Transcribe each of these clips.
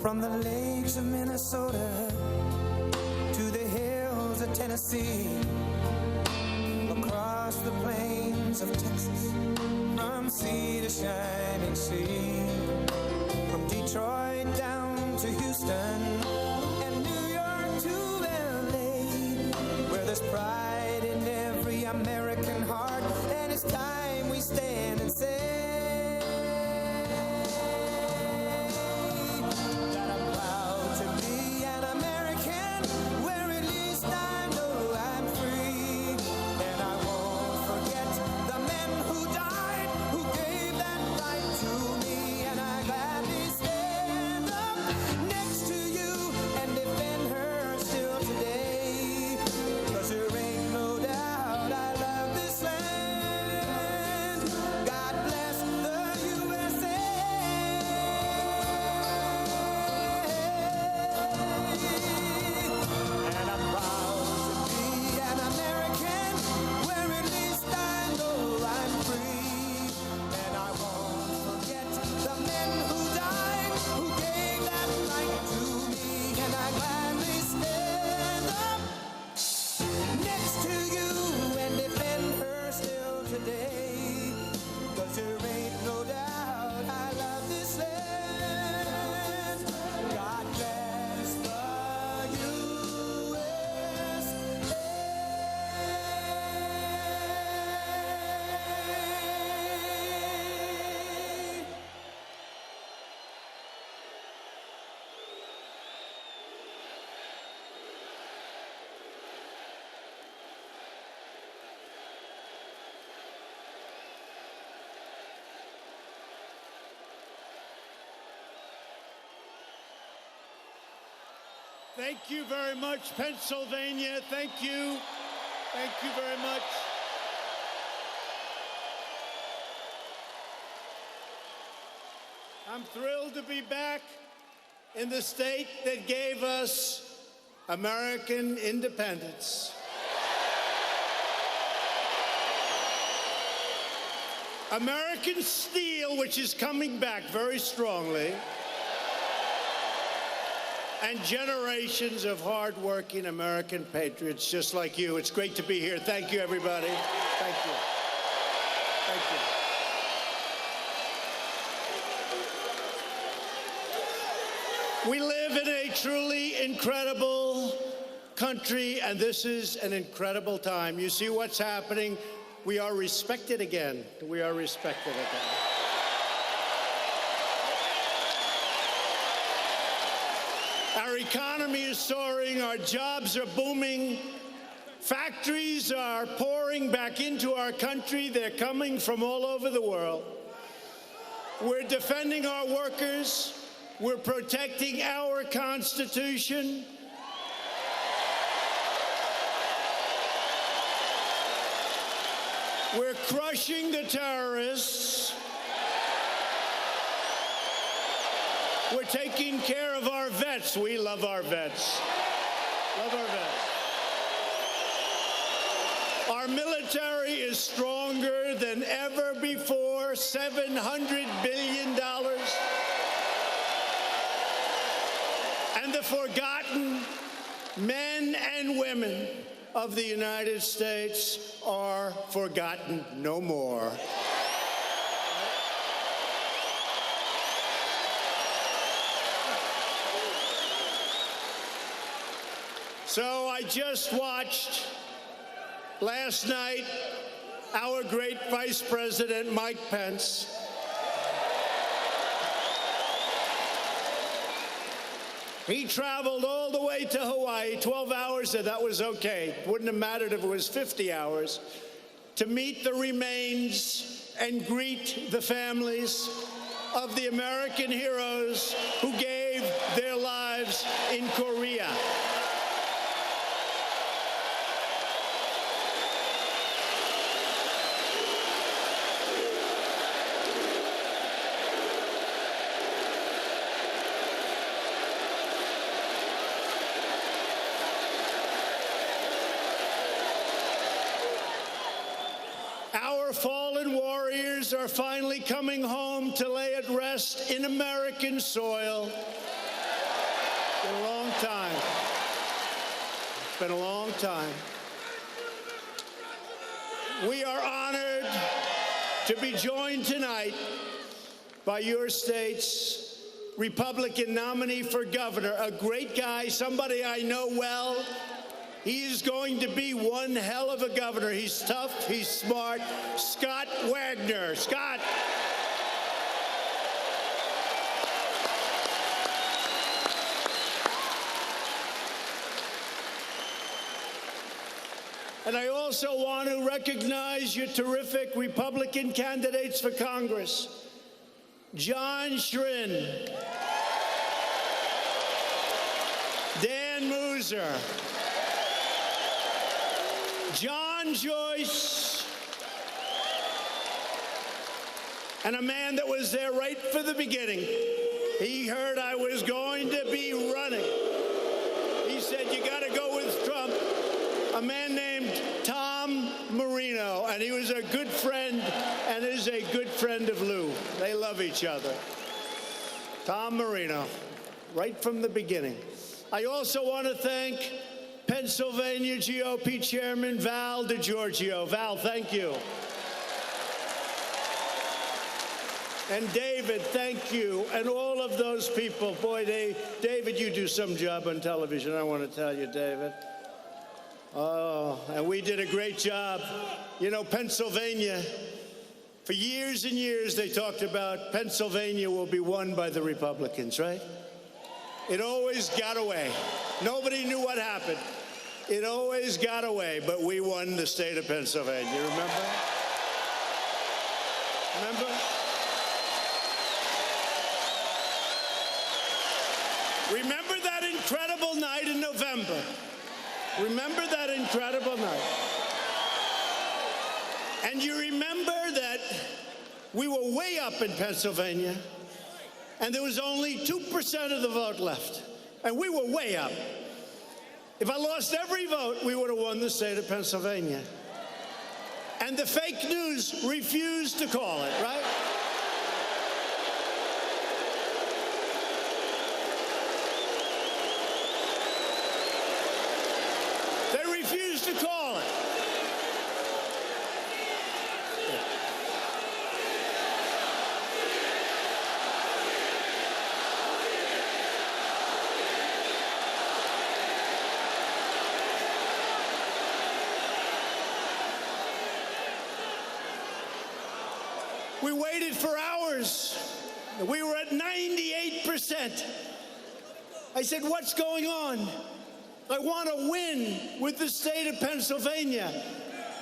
From the lakes of Minnesota to the hills of Tennessee, across the plains of Texas, from sea to shining sea, from Detroit down to Houston and New York to LA, where there's pride in every American heart, and it's time we stand and say that I'm proud to be an American, where at least I know I'm free, and I won't forget the men who died, who gave that right to me, and I gladly stand up next to you and defend her still today, 'cause there ain't no doubt I love this land. God bless the USA. And I'm proud to be an American, where at least I know I'm free, and I won't forget the men who died, who gave that right to me, and I gladly stand up next to you and defend her still today, 'cause there ain't no doubt I love this land. God bless the USA. Thank you very much, Pennsylvania. Thank you. Thank you very much. I'm thrilled to be back in the state that gave us American independence. American steel, which is coming back very strongly, and generations of hardworking American patriots just like you. It's great to be here. Thank you, everybody. Thank you. Thank you. We live in a truly incredible country, and this is an incredible time. You see what's happening. We are respected again. We are respected again. Our economy is soaring, our jobs are booming, factories are pouring back into our country, they're coming from all over the world. We're defending our workers, we're protecting our Constitution. We're crushing the terrorists. We're taking care of our vets. We love our vets. Love our vets. Our military is stronger than ever before, $700 billion. And the forgotten men and women of the United States are forgotten no more. So I just watched last night our great Vice President Mike Pence he traveled all the way to Hawaii, 12 hours, and that was okay. Wouldn't have mattered if it was 50 hours, to meet the remains and greet the families of the American heroes who gave their lives in Korea. Our fallen warriors are finally coming home to lay at rest in American soil. It's been a long time. It's been a long time. We are honored to be joined tonight by your state's Republican nominee for governor, a great guy, somebody I know well. He is going to be one hell of a governor. He's tough, he's smart. Scott Wagner. Scott. And I also want to recognize your terrific Republican candidates for Congress. John Schrin, Dan Mooser, John Joyce, and a man that was there right from the beginning. He heard I was going to be running. He said, you got to go with Trump. A man named Tom Marino, and he was a good friend and is a good friend of Lou. They love each other. Tom Marino, right from the beginning. I also want to thank Pennsylvania GOP Chairman Val DeGiorgio. Val, thank you. And David, thank you. And all of those people. Boy, David, you do some job on television, I want to tell you, David. Oh, and we did a great job. You know, Pennsylvania, for years and years, they talked about Pennsylvania will be won by the Republicans, right? It always got away. Nobody knew what happened. It always got away, but we won the state of Pennsylvania. Remember? Remember? Remember that incredible night in November? Remember that incredible night? And you remember that we were way up in Pennsylvania, and there was only 2% of the vote left, and we were way up. If I lost every vote, we would have won the state of Pennsylvania. And the fake news refused to call it, right? They refused to call it. We waited for hours. We were at 98%. I said, what's going on? I want to win with the state of Pennsylvania.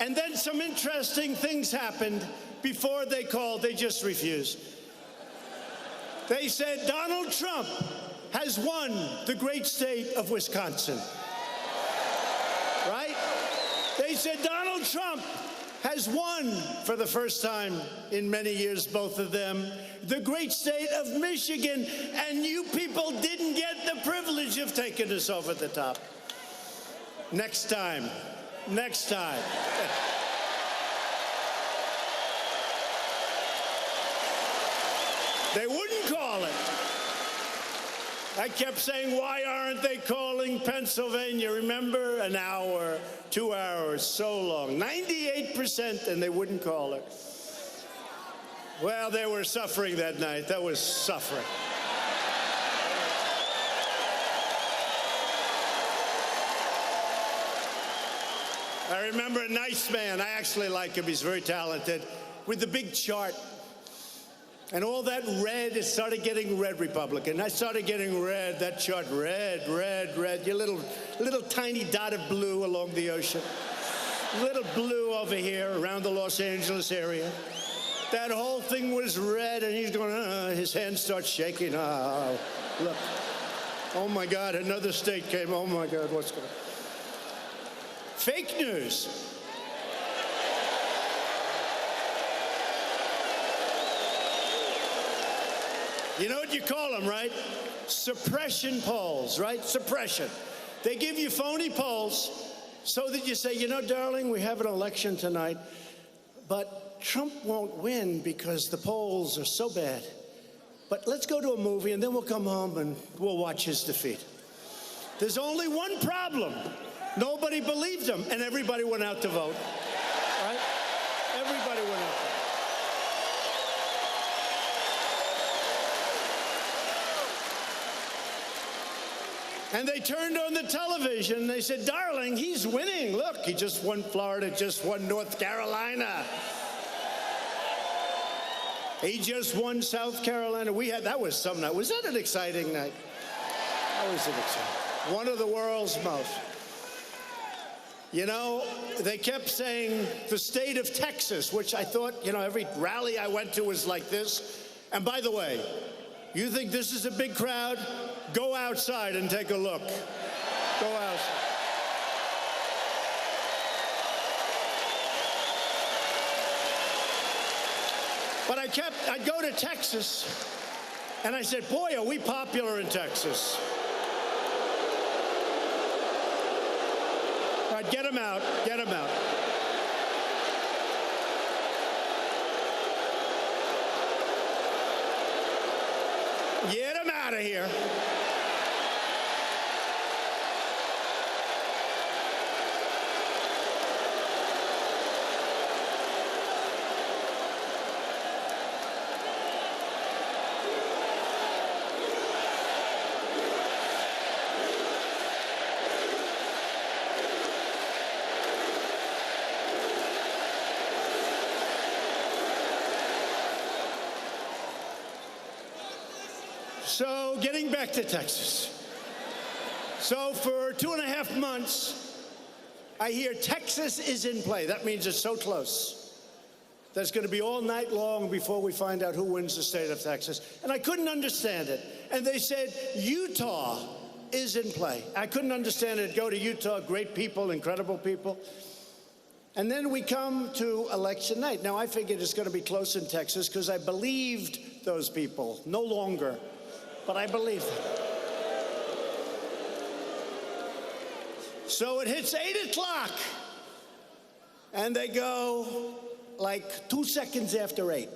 And then some interesting things happened before they called. They just refused. They said, Donald Trump has won the great state of Wisconsin. Right? They said, Donald Trump has won for the first time in many years, both of them, the great state of Michigan, and you people didn't get the privilege of taking us over the top. Next time. Next time. They wouldn't call it. I kept saying, why aren't they calling Pennsylvania? Remember? An hour, 2 hours, so long. 98%, and they wouldn't call it. Well, they were suffering that night. That was suffering. I remember a nice man. I actually like him. He's very talented. With the big chart. And all that red, it started getting red Republican. I started getting red, that chart, red, red, red. Your little tiny dot of blue along the ocean. Little blue over here around the Los Angeles area. That whole thing was red, and he's going, his hand starts shaking. Look. Oh, my God, another state came. Oh, my God, what's going on? Fake news. You know what you call them, right? Suppression polls, right? Suppression. They give you phony polls so that you say, you know, darling, we have an election tonight, but Trump won't win because the polls are so bad. But let's go to a movie, and then we'll come home and we'll watch his defeat. There's only one problem. Nobody believed him, and everybody went out to vote. Right? Everybody went out to vote. And they turned on the television and they said, darling, he's winning. Look, he just won Florida, just won North Carolina. He just won South Carolina. That was some night. Was that an exciting night? That was an exciting. One of the world's most. You know, they kept saying the state of Texas, which I thought, you know, every rally I went to was like this. And by the way, you think this is a big crowd? Go outside and take a look. Go outside. But I'd go to Texas, and I said, boy, are we popular in Texas. All right, get him out, get him out. Get him out of here. So, getting back to Texas. So, for 2.5 months, I hear Texas is in play. That means it's so close. That's going to be all night long before we find out who wins the state of Texas. And I couldn't understand it. And they said, Utah is in play. I couldn't understand it. Go to Utah, great people, incredible people. And then we come to election night. Now, I figured it's going to be close in Texas because I believed those people. No longer. But I believe them. So it hits 8 o'clock, and they go like 2 seconds after 8.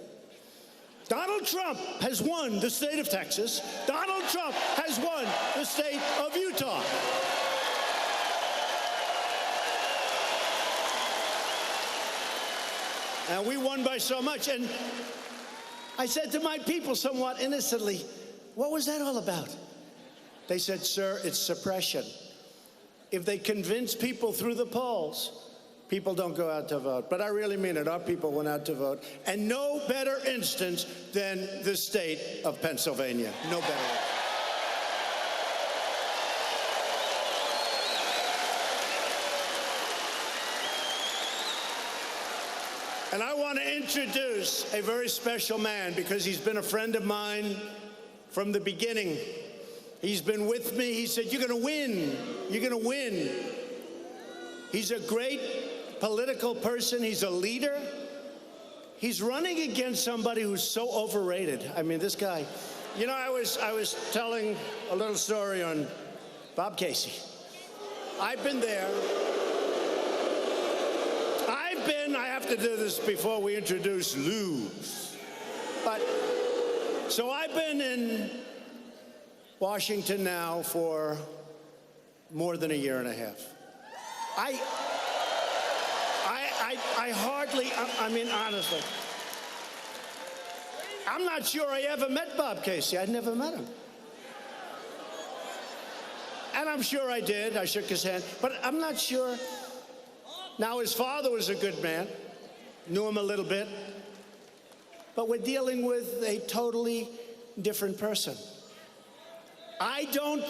Donald Trump has won the state of Texas. Donald Trump has won the state of Utah. And we won by so much. And I said to my people somewhat innocently, what was that all about? They said, sir, it's suppression. If they convince people through the polls, people don't go out to vote. But I really mean it. Our people went out to vote. And no better instance than the state of Pennsylvania. No better. And I want to introduce a very special man because he's been a friend of mine from the beginning. He's been with me. He said, you're going to win. You're going to win. He's a great political person. He's a leader. He's running against somebody who's so overrated. I mean, this guy. You know, I was telling a little story on Bob Casey. I've been there. I have to do this before we introduce Lou. But so I've been in Washington now for more than 1.5 years. I hardly, I mean, honestly, I'm not sure I ever met Bob Casey. I'd never met him. And I'm sure I did. I shook his hand. But I'm not sure. Now, his father was a good man. Knew him a little bit. But we're dealing with a totally different person. I don't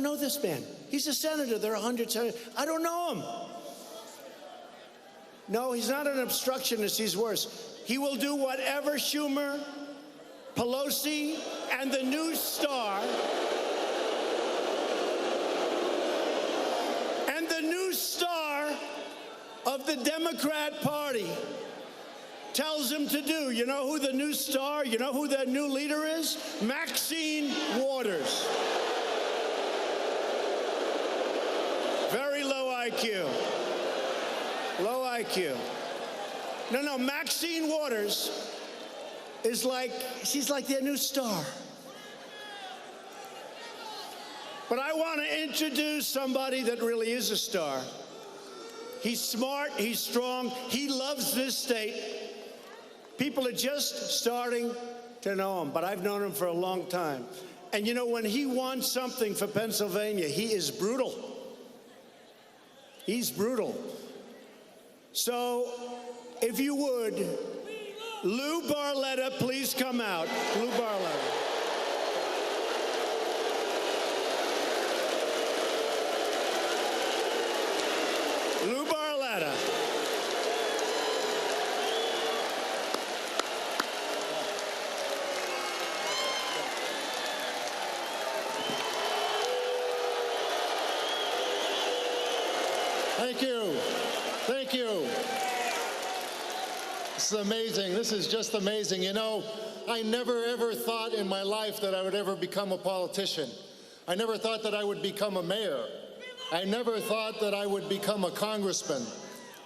know this man. He's a senator. There are 100 senators. I don't know him. No, he's not an obstructionist. He's worse. He will do whatever Schumer, Pelosi, and the new star, of the Democrat Party tells him to do. You know who the new star, you know who the new leader is? Maxine Waters. Very low IQ. Low IQ. No, Maxine Waters is like, she's like their new star. But I want to introduce somebody that really is a star. He's smart, he's strong, he loves this state. People are just starting to know him, but I've known him for a long time. And you know, when he wants something for Pennsylvania, he is brutal. He's brutal. So, if you would, Lou Barletta, please come out. Lou Barletta. Lou Barletta. Thank you. Thank you. This is amazing. This is just amazing. You know, I never ever thought in my life that I would ever become a politician. I never thought that I would become a mayor. I never thought that I would become a congressman.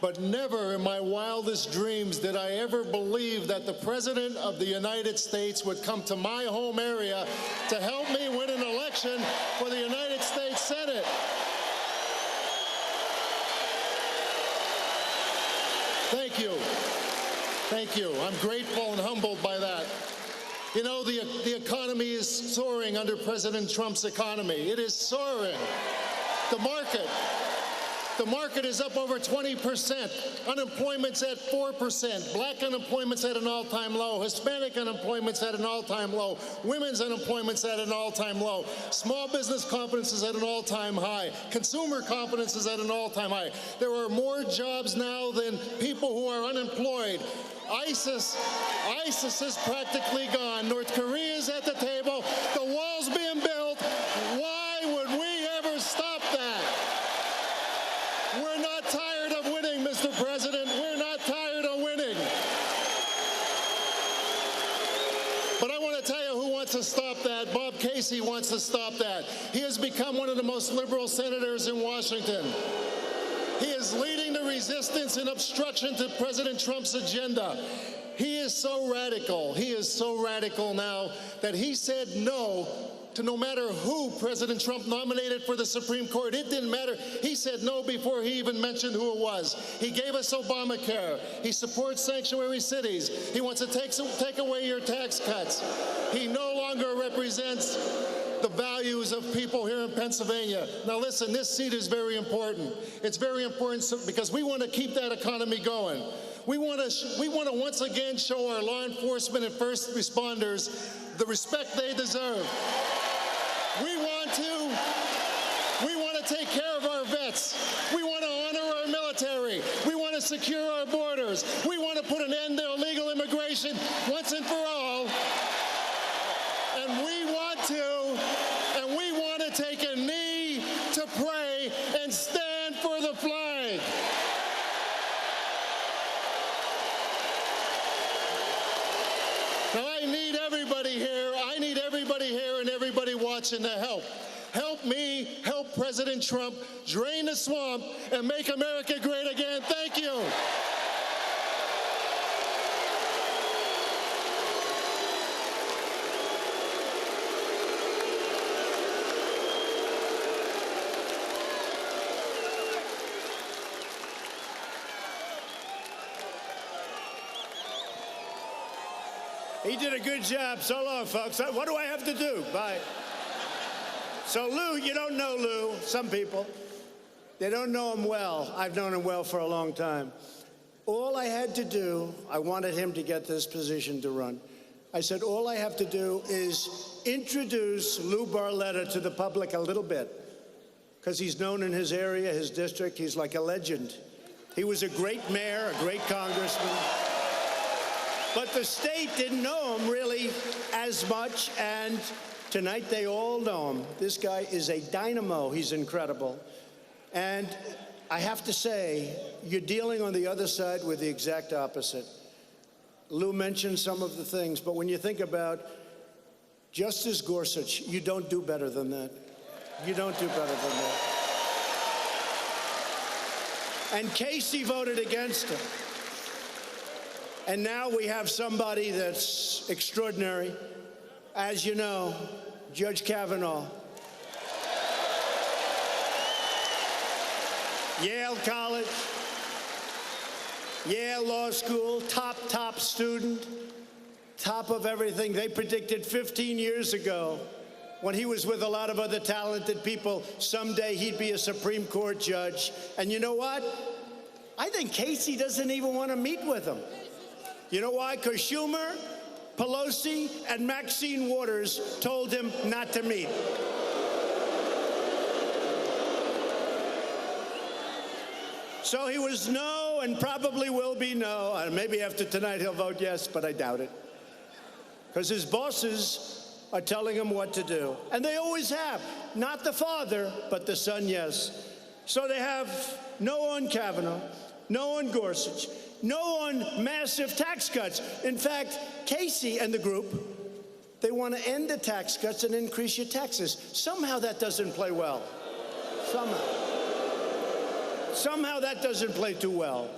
But never in my wildest dreams did I ever believe that the President of the United States would come to my home area to help me win an election for the United States Senate. Thank you. Thank you. I'm grateful and humbled by that. You know, the economy is soaring under President Trump's economy. It is soaring. The market is up over 20%. Unemployment's at 4%. Black unemployment's at an all-time low. Hispanic unemployment's at an all-time low. Women's unemployment's at an all-time low. Small business confidence is at an all-time high. Consumer confidence is at an all-time high. There are more jobs now than people who are unemployed. ISIS is practically gone. North Korea is at the table. The wall's being built. Why would we ever stop that? We're not tired of winning, Mr. President. We're not tired of winning. But I want to tell you who wants to stop that. Bob Casey wants to stop that. He has become one of the most liberal senators in Washington. He is leading the resistance and obstruction to President Trump's agenda. He is so radical. He is so radical now that he said no to no matter who President Trump nominated for the Supreme Court. It didn't matter. He said no before he even mentioned who it was. He gave us Obamacare. He supports sanctuary cities. He wants to take away your tax cuts. He no longer represents the values of people here in Pennsylvania. Now listen, this seat is very important. It's very important because we want to keep that economy going. We want to once again show our law enforcement and first responders the respect they deserve. We want to take care of our vets. We want to honor our military. We want to secure our borders. We want to put an end to illegal immigration once and for all. And we want to take a knee to pray and stand for the flag. Now I need everybody here and everybody watching to help. Help me, help President Trump drain the swamp and make America great again. Thank you. He did a good job. So long, folks. What do I have to do? Bye. So Lou, you don't know Lou. Some people, they don't know him well. I've known him well for a long time. All I had to do, I wanted him to get this position to run. I said, all I have to do is introduce Lou Barletta to the public a little bit, because he's known in his area, his district. He's like a legend. He was a great mayor, a great congressman. But the state didn't know him really as much, and tonight they all know him. This guy is a dynamo. He's incredible. And I have to say, you're dealing on the other side with the exact opposite. Lou mentioned some of the things, but when you think about Justice Gorsuch, you don't do better than that. You don't do better than that. And Casey voted against him. And now we have somebody that's extraordinary. As you know, Judge Kavanaugh. Yale College, Yale Law School, top student, top of everything. They predicted 15 years ago, when he was with a lot of other talented people, someday he'd be a Supreme Court judge. And you know what? I think Casey doesn't even want to meet with him. You know why? Because Schumer, Pelosi, and Maxine Waters told him not to meet. So he was no, and probably will be no. Maybe after tonight he'll vote yes, but I doubt it. Because his bosses are telling him what to do. And they always have. Not the father, but the son, yes. So they have no on Kavanaugh, no on Gorsuch, no on massive tax cuts. In fact, Casey and the group, they want to end the tax cuts and increase your taxes. Somehow that doesn't play well. Somehow that doesn't play too well.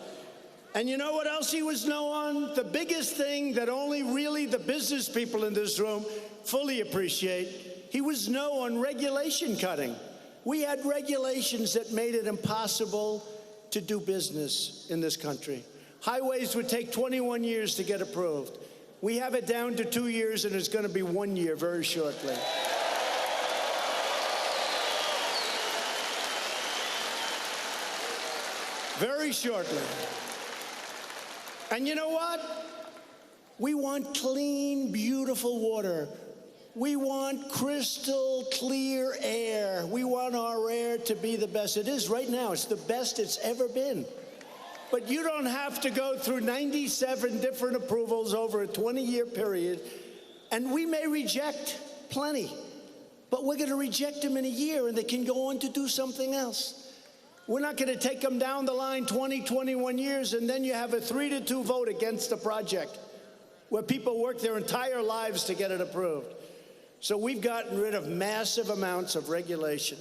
And you know what else he was no on? The biggest thing that only really the business people in this room fully appreciate, he was no on regulation cutting. We had regulations that made it impossible to do business in this country. Highways would take 21 years to get approved. We have it down to 2 years, and it's going to be 1 year very shortly. Very shortly. And you know what? We want clean, beautiful water. We want crystal clear air. We want our air to be the best it is right now. It's the best it's ever been. But you don't have to go through 97 different approvals over a 20-year period. And we may reject plenty, but we're going to reject them in a year, and they can go on to do something else. We're not going to take them down the line 20, 21 years, and then you have a 3-2 vote against the project where people work their entire lives to get it approved. So we've gotten rid of massive amounts of regulation.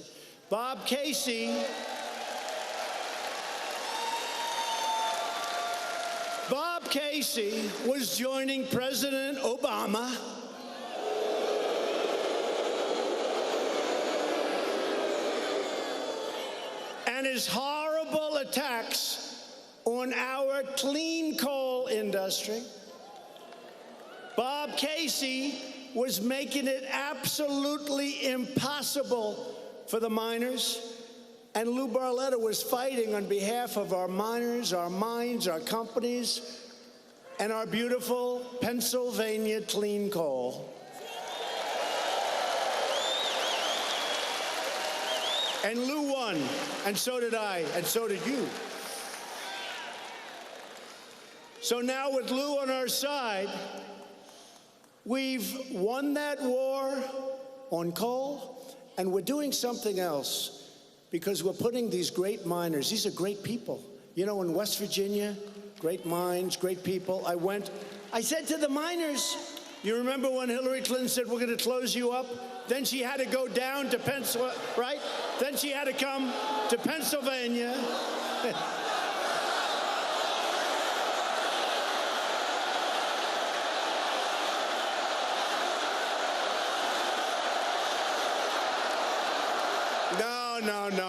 Bob Casey was joining President Obama and his horrible attacks on our clean coal industry. Bob Casey was making it absolutely impossible for the miners. And Lou Barletta was fighting on behalf of our miners, our mines, our companies, and our beautiful Pennsylvania clean coal. And Lou won, and so did I, and so did you. So now with Lou on our side, we've won that war on coal, and we're doing something else because we're putting these great miners, these are great people. You know, in West Virginia, great mines, great people. I said to the miners, you remember when Hillary Clinton said, we're going to close you up? Then she had to go down to Pennsylvania, right? Then she had to come to Pennsylvania.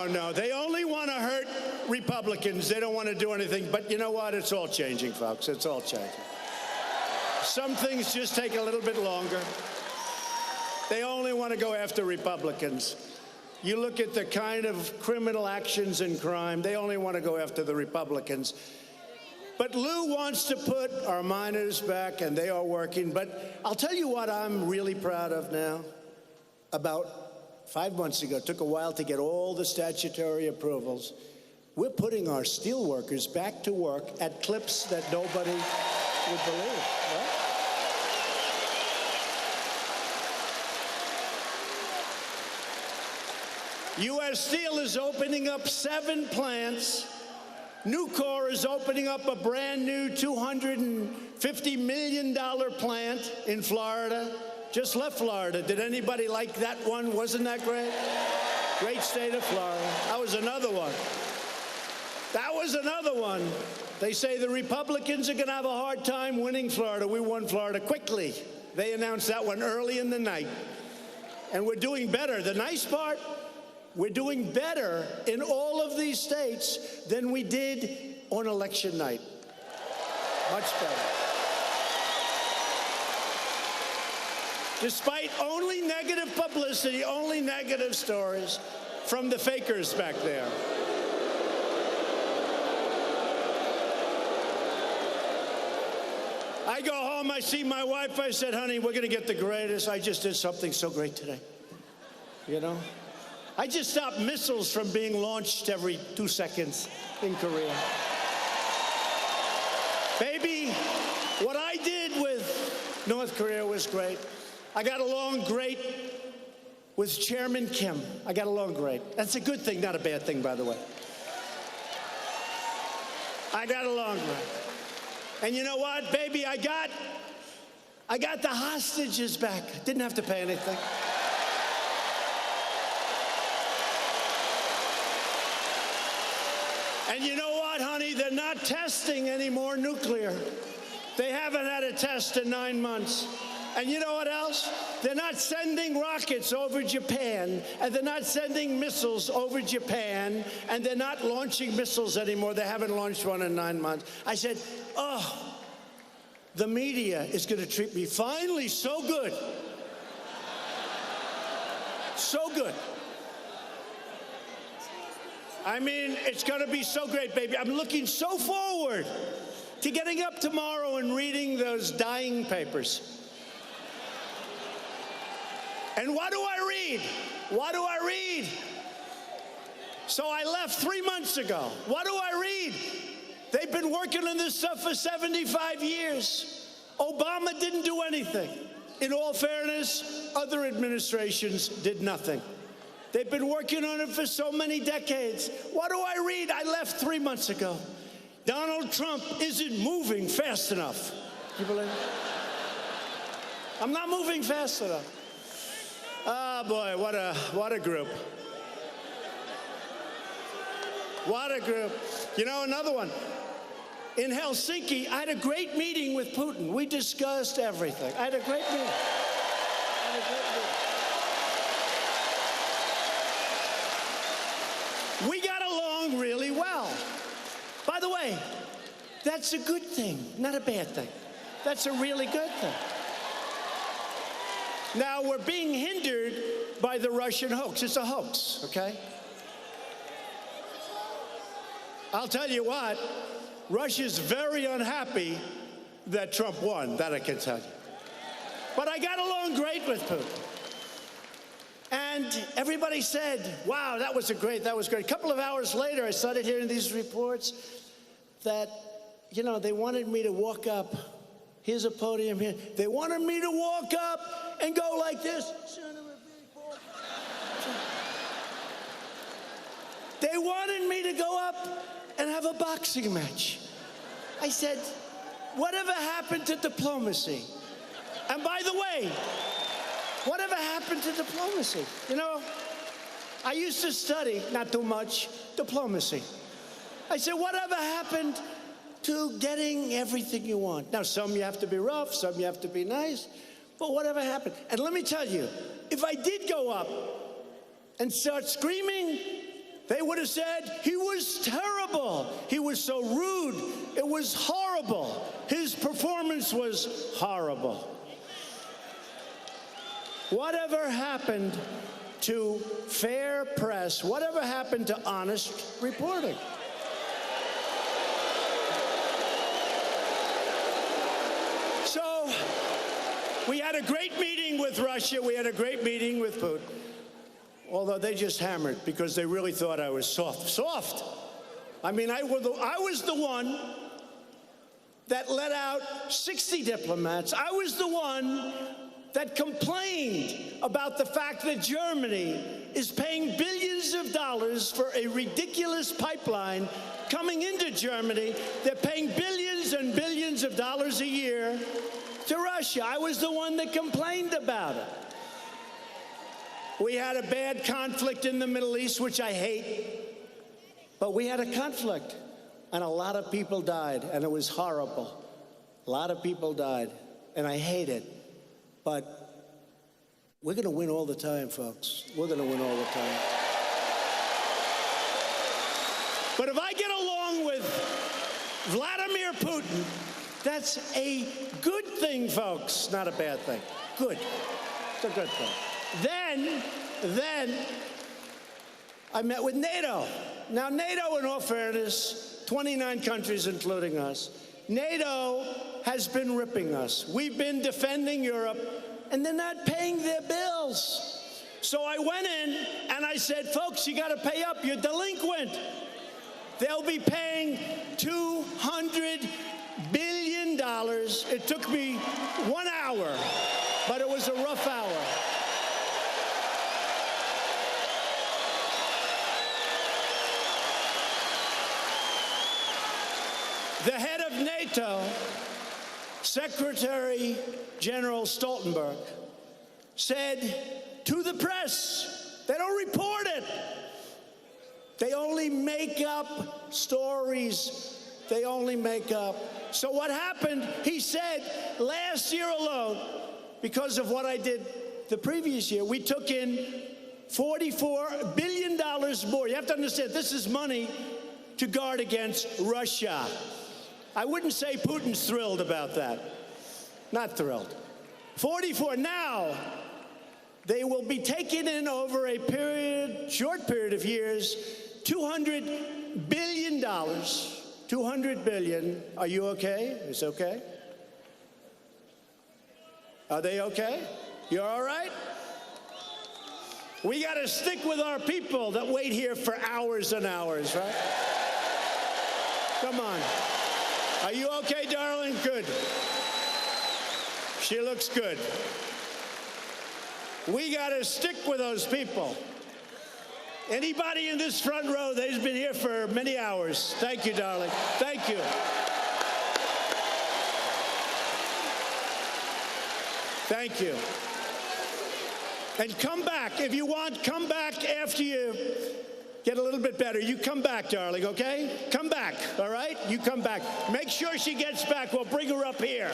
No. They only want to hurt Republicans. They don't want to do anything. But you know what? It's all changing, folks. It's all changing. Some things just take a little bit longer. They only want to go after Republicans. You look at the kind of criminal actions and crime, they only want to go after the Republicans. But Lou wants to put our miners back, and they are working. But I'll tell you what I'm really proud of now. About 5 months ago, it took a while to get all the statutory approvals. We're putting our steel workers back to work at clips that nobody would believe, right? U.S. Steel is opening up 7 plants. Nucor is opening up a brand new $250 million plant in Florida. Just left Florida. Did anybody like that one? Wasn't that great? Great state of Florida. That was another one. They say the Republicans are going to have a hard time winning Florida. We won Florida quickly. They announced that one early in the night. And we're doing better. The nice part, We're doing better in all of these states than we did on election night. Much better. Despite only negative publicity, only negative stories from the fakers back there. I go home, I see my wife, I said, honey, we're gonna get the greatest. I just did something so great today, you know? I just stopped missiles from being launched every 2 seconds in Korea. Baby, what I did with North Korea was great. I got along great with Chairman Kim. I got along great. That's a good thing, not a bad thing, by the way. I got along great. And you know what, baby, I got the hostages back. Didn't have to pay anything. And you know what, honey? They're not testing any more nuclear. They haven't had a test in 9 months. And you know what else? They're not sending rockets over Japan, and they're not sending missiles over Japan, and they're not launching missiles anymore. They haven't launched one in 9 months. I said, oh, the media is going to treat me finally so good. So good. I mean, it's going to be so great, baby. I'm looking so forward to getting up tomorrow and reading those dying papers. And what do I read? What do I read? So I left 3 months ago. What do I read? They've been working on this stuff for 75 years. Obama didn't do anything. In all fairness, other administrations did nothing. They've been working on it for so many decades. What do I read? I left 3 months ago. Donald Trump isn't moving fast enough. You believe it? I'm not moving fast enough. Oh boy, what a group. What a group. You know, another one. In Helsinki, I had a great meeting with Putin. We discussed everything. I had a great meeting. We got along really well. By the way, that's a good thing, not a bad thing. That's a really good thing. Now, we're being hindered by the Russian hoax. It's a hoax, okay? I'll tell you what, Russia's very unhappy that Trump won, that I can tell you. But I got along great with Putin. And everybody said, wow, that was great. A couple of hours later, I started hearing these reports that, you know, they wanted me to walk up. Here's a podium here. They wanted me to walk up and go like this. They wanted me to go up and have a boxing match. I said, whatever happened to diplomacy? And by the way, whatever happened to diplomacy? You know, I used to study, not too much, diplomacy. I said, whatever happened to getting everything you want? Now, some you have to be rough, some you have to be nice, but whatever happened. And let me tell you, if I did go up and start screaming, they would have said, he was terrible. He was so rude. It was horrible. His performance was horrible. Whatever happened to fair press? Whatever happened to honest reporting? So we had a great meeting with Russia. We had a great meeting with Putin. Although they just hammered because they really thought I was soft. Soft! I mean, I was the one that let out 60 diplomats. I was the one that complained about the fact that Germany is paying billions of dollars for a ridiculous pipeline coming into Germany. They're paying billions and billions of dollars a year to Russia. I was the one that complained about it. We had a bad conflict in the Middle East, which I hate, but we had a conflict, and a lot of people died, and it was horrible. A lot of people died, and I hate it, but we're going to win all the time, folks. We're going to win all the time. But if I get along with Vladimir Putin, that's a good thing, folks, not a bad thing. Good. It's a good thing. Then I met with NATO. Now, NATO, in all fairness, 29 countries, including us, NATO has been ripping us. We've been defending Europe, and they're not paying their bills. So I went in and I said, folks, you got to pay up. You're delinquent. They'll be paying $200 billion. It took me 1 hour, but it was a rough hour. The head of NATO, Secretary General Stoltenberg, said to the press, they don't report it. They only make up stories. They only make up. So what happened, he said, last year alone, because of what I did the previous year, we took in $44 billion more. You have to understand, this is money to guard against Russia. I wouldn't say Putin's thrilled about that. Not thrilled. 44 now. They will be taking in over a short period of years, $200 billion. $200 billion. Are you okay? It's okay? Are they okay? You're all right? We got to stick with our people that wait here for hours and hours, right? Come on. Are you okay, darling? Good. She looks good. We got to stick with those people. Anybody in this front row that has been here for many hours, thank you, darling. Thank you. Thank you. And come back. If you want, come back after you get a little bit better. You come back, darling, okay? Come back, all right? You come back. Make sure she gets back. We'll bring her up here.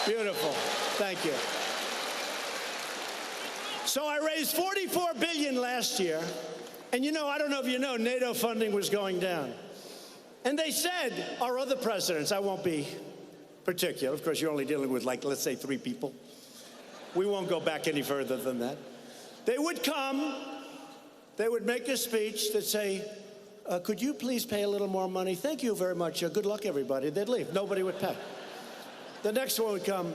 Beautiful. Thank you. So I raised $44 billion last year. And you know, I don't know if you know, NATO funding was going down. And they said, our other presidents, I won't be particular. Of course, you're only dealing with, like, let's say 3 people. We won't go back any further than that. They would come, they would make a speech that say, could you please pay a little more money? Thank you very much. Good luck, everybody. They'd leave. Nobody would pay. The next one would come,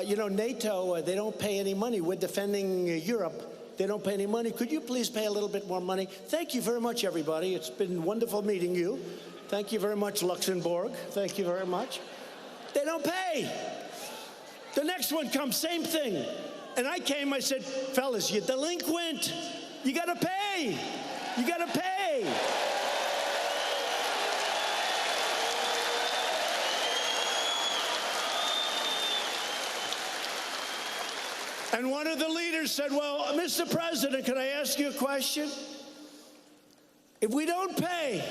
you know, NATO, they don't pay any money. We're defending Europe. They don't pay any money. Could you please pay a little bit more money? Thank you very much, everybody. It's been wonderful meeting you. Thank you very much, Luxembourg. Thank you very much. They don't pay. The next one comes, same thing. And I came, I said, fellas, you're delinquent. You got to pay. You got to pay. And one of the leaders said, well, Mr. President, can I ask you a question? If we don't pay,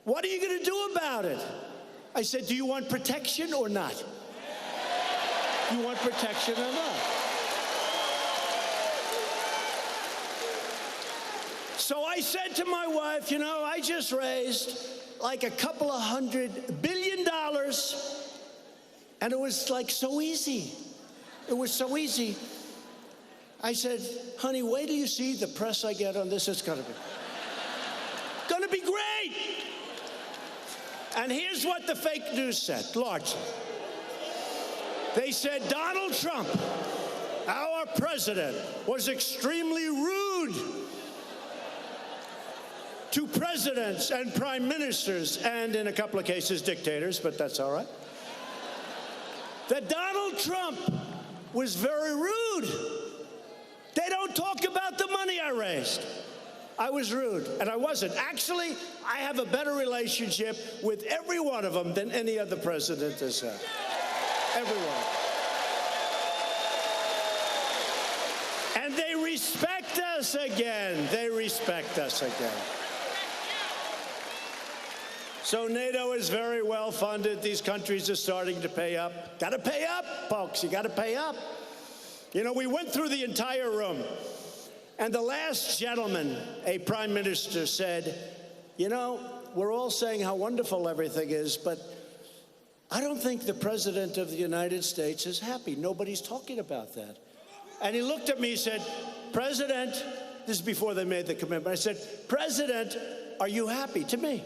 what are you going to do about it? I said, do you want protection or not? You want protection or not? So I said to my wife, you know, I just raised like a couple of $100 billion, and it was like so easy. It was so easy. I said, honey, wait till you see the press I get on this. It's gonna be great. And here's what the fake news said, largely. They said Donald Trump, our president, was extremely rude to presidents and prime ministers, and in a couple of cases, dictators, but that's all right. That Donald Trump was very rude. They don't talk about the money I raised. I was rude, and I wasn't. Actually, I have a better relationship with every one of them than any other president has had. Everyone. And they respect us again. They respect us again. So NATO is very well funded. These countries are starting to pay up. Got to pay up, folks. You got to pay up. You know, we went through the entire room. And the last gentleman, a prime minister, said, you know, we're all saying how wonderful everything is, but I don't think the President of the United States is happy. Nobody's talking about that. And he looked at me and said, President, this is before they made the commitment. I said, President, are you happy? To me.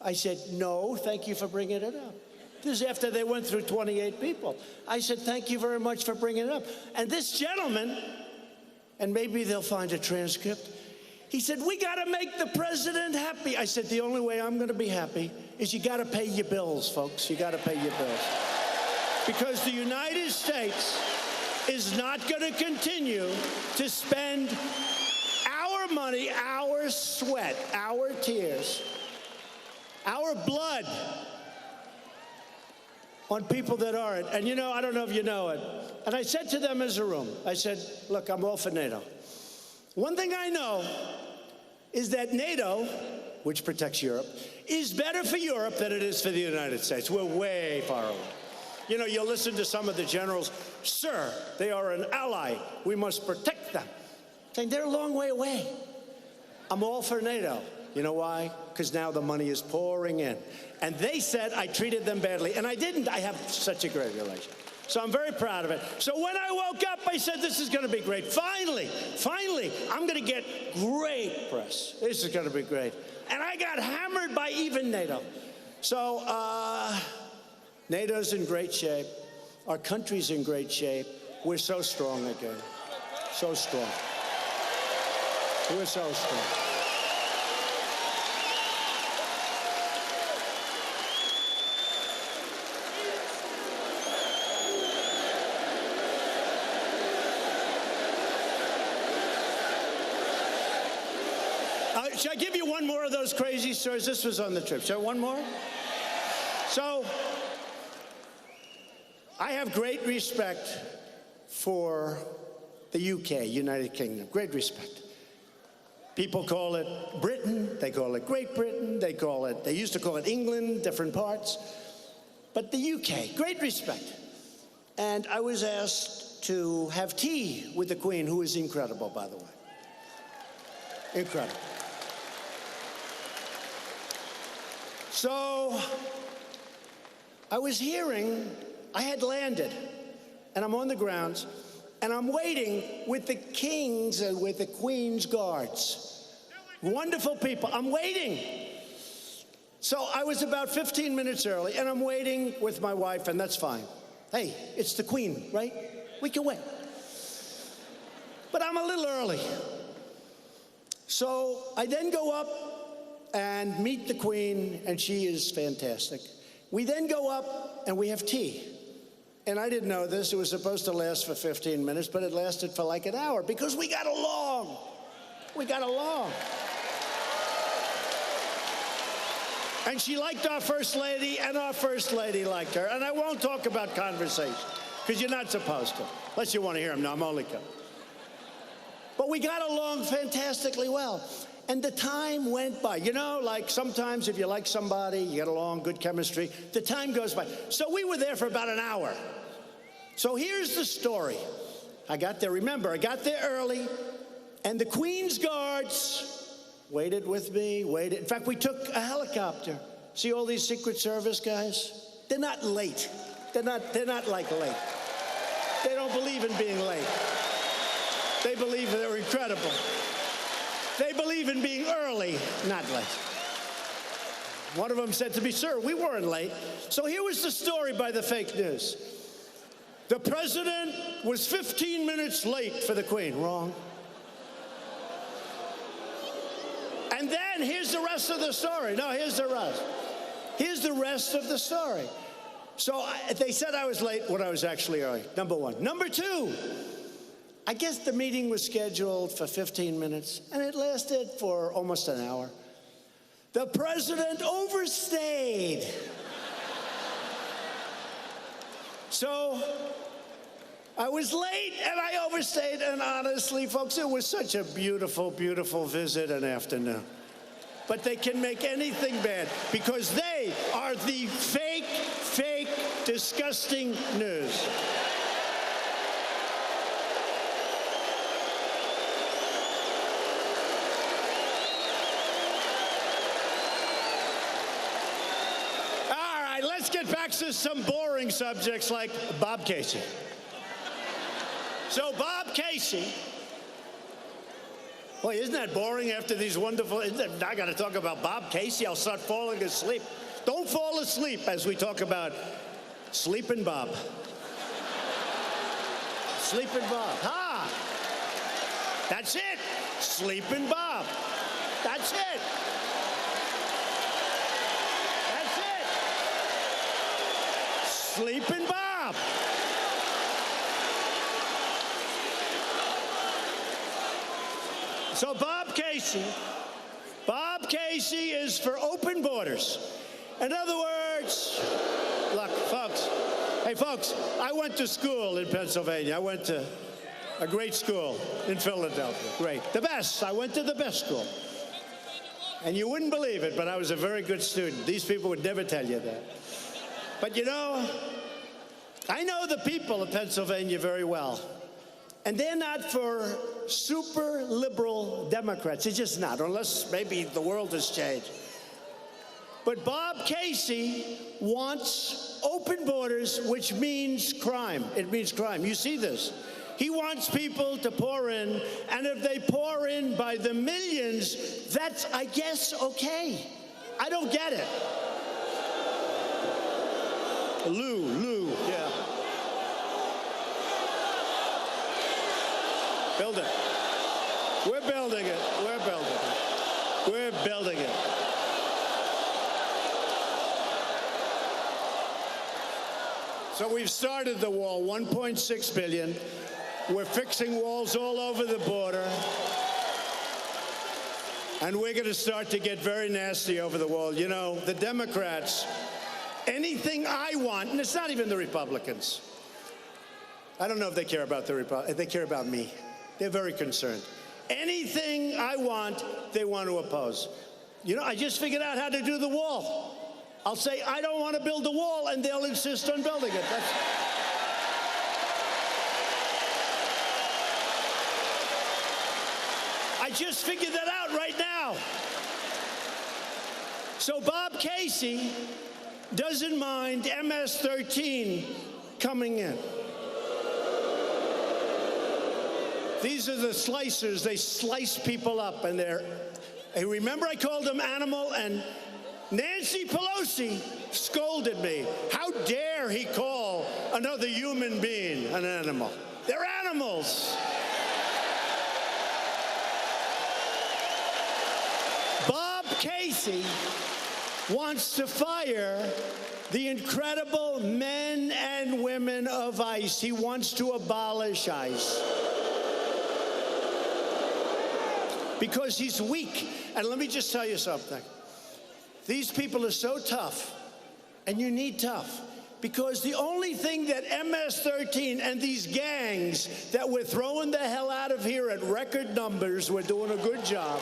I said, no, thank you for bringing it up. This is after they went through 28 people. I said, thank you very much for bringing it up. And this gentleman, and maybe they'll find a transcript, he said, we got to make the president happy. I said, the only way I'm going to be happy is you got to pay your bills, folks. You got to pay your bills. Because the United States is not going to continue to spend our money, our sweat, our tears, our blood on people that aren't. And you know, I don't know if you know it. And I said to them as a room, I said, look, I'm all for NATO. One thing I know is that NATO, which protects Europe, is better for Europe than it is for the United States. We're way far away. You know, you'll listen to some of the generals, sir, they are an ally. We must protect them. Saying they're a long way away. I'm all for NATO. You know why? Because now the money is pouring in. And they said I treated them badly. And I didn't. I have such a great relation. So I'm very proud of it. So when I woke up, I said, this is going to be great. Finally, I'm going to get great press. This is going to be great. And I got hammered by even NATO. So NATO's in great shape. Our country's in great shape. We're so strong again. So strong. We're so strong. Should I give you one more of those crazy stories? This was on the trip. Should I one more? So, I have great respect for the UK, United Kingdom. Great respect. People call it Britain. They call it Great Britain. They used to call it England, different parts. But the UK, great respect. And I was asked to have tea with the Queen, who is incredible, by the way. Incredible. So I was hearing, I had landed, and I'm on the grounds, and I'm waiting with the King's and with the Queen's guards. Wonderful people. I'm waiting. So I was about 15 minutes early, and I'm waiting with my wife, and that's fine. Hey, it's the Queen, right? We can wait. But I'm a little early. So I then go up and meet the Queen, and she is fantastic. We then go up and we have tea. And I didn't know this. It was supposed to last for 15 minutes, but it lasted for like an hour because we got along. We got along. And she liked our First Lady, and our First Lady liked her. And I won't talk about conversation because you're not supposed to, unless you want to hear them. No, I'm only kidding. But we got along fantastically well. And the time went by. You know, like sometimes if you like somebody, you get along, good chemistry, the time goes by. So we were there for about an hour. So here's the story. I got there, remember, I got there early, and the Queen's guards waited with me, waited. In fact, we took a helicopter. See all these Secret Service guys? They're not late. They're not like late. They don't believe in being late. They believe they're incredible. They believe in being early, not late. One of them said to me, sir, we weren't late. So here was the story by the fake news. The president was 15 minutes late for the Queen. Wrong. And then here's the rest of the story. No, here's the rest. Here's the rest of the story. So they said I was late when I was actually early, number one. Number two, I guess the meeting was scheduled for 15 minutes, and it lasted for almost an hour. The president overstayed. So I was late, and I overstayed, and honestly, folks, it was such a beautiful, beautiful visit and afternoon. But they can make anything bad because they are the fake, disgusting news. right, let's get back to some boring subjects like Bob Casey. So Bob Casey, boy, isn't that boring after these wonderful, I got to talk about Bob Casey, I'll start falling asleep. Don't fall asleep as we talk about Sleeping Bob. Sleeping Bob, that's it, Sleeping Bob, that's it. Sleeping Bob. So Bob Casey is for open borders. In other words, look, folks, hey folks, I went to school in Pennsylvania. I went to a great school in Philadelphia, great, the best. I went to the best school. And you wouldn't believe it, but I was a very good student. These people would never tell you that. But you know, I know the people of Pennsylvania very well. And they're not for super liberal Democrats. They're just not, unless maybe the world has changed. But Bob Casey wants open borders, which means crime. It means crime. You see this. He wants people to pour in, and if they pour in by the millions, that's, I guess, okay. I don't get it. Lou, yeah. Build it. We're building it. We're building it. We're building it. So we've started the wall, 1.6 billion. We're fixing walls all over the border. And we're going to start to get very nasty over the wall. You know, the Democrats, anything I want, and it's not even the Republicans. I don't know if they care about the Republicans. They care about me. They're very concerned. Anything I want, they want to oppose. You know, I just figured out how to do the wall. I'll say, I don't want to build the wall, and they'll insist on building it. I just figured that out right now. So Bob Casey doesn't mind MS-13 coming in. These are the slicers. They slice people up, and hey, remember I called them animal, and Nancy Pelosi scolded me. How dare he call another human being an animal? They're animals. Bob Casey wants to fire the incredible men and women of ICE. He wants to abolish ICE. Because he's weak. And let me just tell you something. These people are so tough, and you need tough, because the only thing that MS-13 and these gangs that we're throwing the hell out of here at record numbers, we're doing a good job.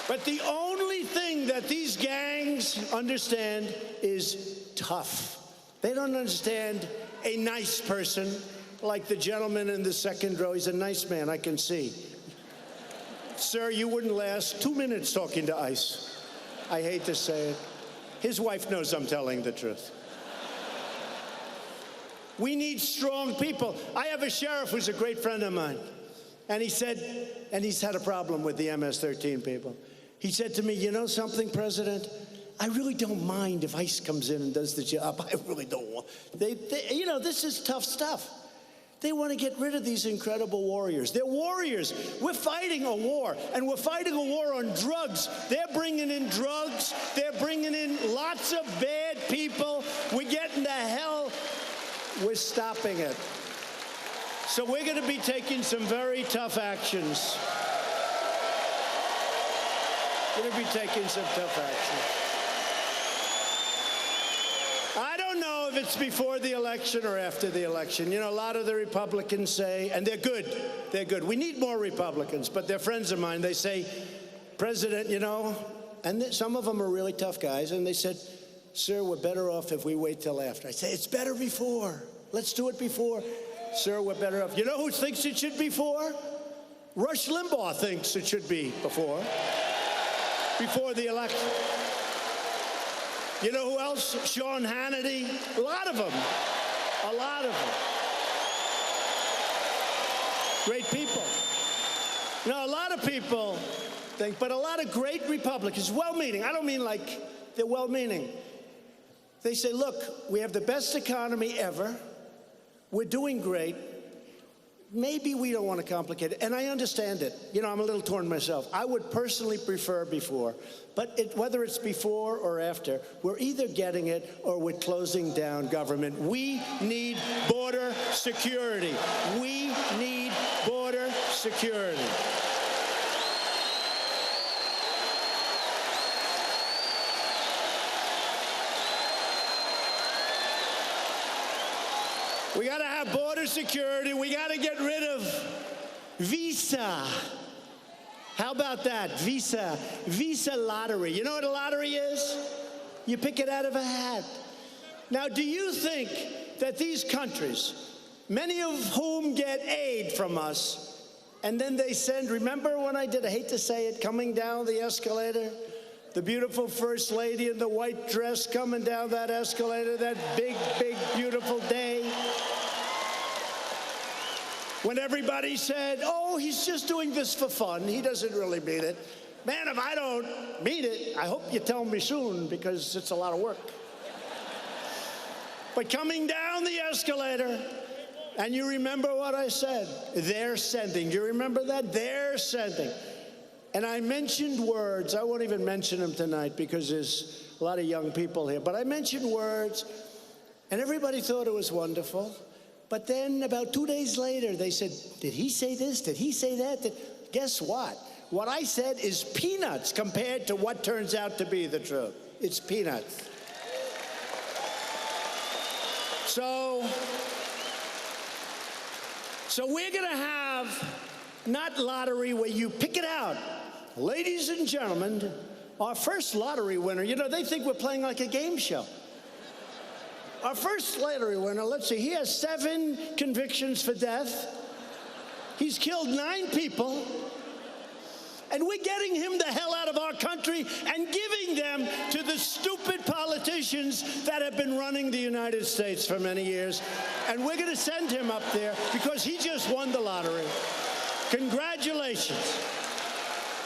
But the only thing that these gangs understand is tough. They don't understand a nice person, like the gentleman in the second row. He's a nice man, I can see. Sir, you wouldn't last 2 minutes talking to ICE. I hate to say it. His wife knows I'm telling the truth. We need strong people. I have a sheriff who's a great friend of mine. And he said, and he's had a problem with the MS-13 people. He said to me, you know something, President? I really don't mind if ICE comes in and does the job. I really don't want. You know, this is tough stuff. They want to get rid of these incredible warriors. They're warriors. We're fighting a war, and we're fighting a war on drugs. They're bringing in drugs. They're bringing in lots of bad people. We're getting to hell. We're stopping it. So we're going to be taking some very tough actions. We're going to be taking some tough actions. I don't know if it's before the election or after the election. You know, a lot of the Republicans say, and they're good, we need more Republicans, but they're friends of mine. They say, President, you know, and some of them are really tough guys, and they said, sir, we're better off if we wait till after. I say, it's better before. Let's do it before. Sir, we're better off. You know who thinks it should be before? Rush Limbaugh thinks it should be before. before the election. You know who else? Sean Hannity. A lot of them. A lot of them. Great people. Now, a lot of people think, but a lot of great Republicans, well-meaning. I don't mean like they're well-meaning. They say, look, we have the best economy ever. We're doing great. Maybe we don't want to complicate it. And I understand it. You know, I'm a little torn myself. I would personally prefer before. But whether it's before or after, we're either getting it or we're closing down government. We need border security. We need border security. We got to have border security. We got to get rid of visa. How about that? Visa lottery. You know what a lottery is? You pick it out of a hat. Now, do you think that these countries, many of whom get aid from us, and then they send, remember when I hate to say it, coming down the escalator? The beautiful First Lady in the white dress coming down that escalator, that big, big, beautiful day. When everybody said, oh, he's just doing this for fun. He doesn't really mean it. Man, if I don't mean it, I hope you tell me soon because it's a lot of work. But coming down the escalator, and you remember what I said, they're sending. Do you remember that? They're sending. And I mentioned words. I won't even mention them tonight because there's a lot of young people here. But I mentioned words, and everybody thought it was wonderful. But then about 2 days later, they said, did he say this? Did he say that? Guess what? What I said is peanuts compared to what turns out to be the truth. It's peanuts. So we're going to have not lottery where you pick it out. Ladies and gentlemen, our first lottery winner, you know, they think we're playing like a game show. Our first lottery winner, let's see, he has 7 convictions for death. He's killed 9 people. And we're getting him the hell out of our country and giving them to the stupid politicians that have been running the United States for many years. And we're going to send him up there because he just won the lottery. Congratulations.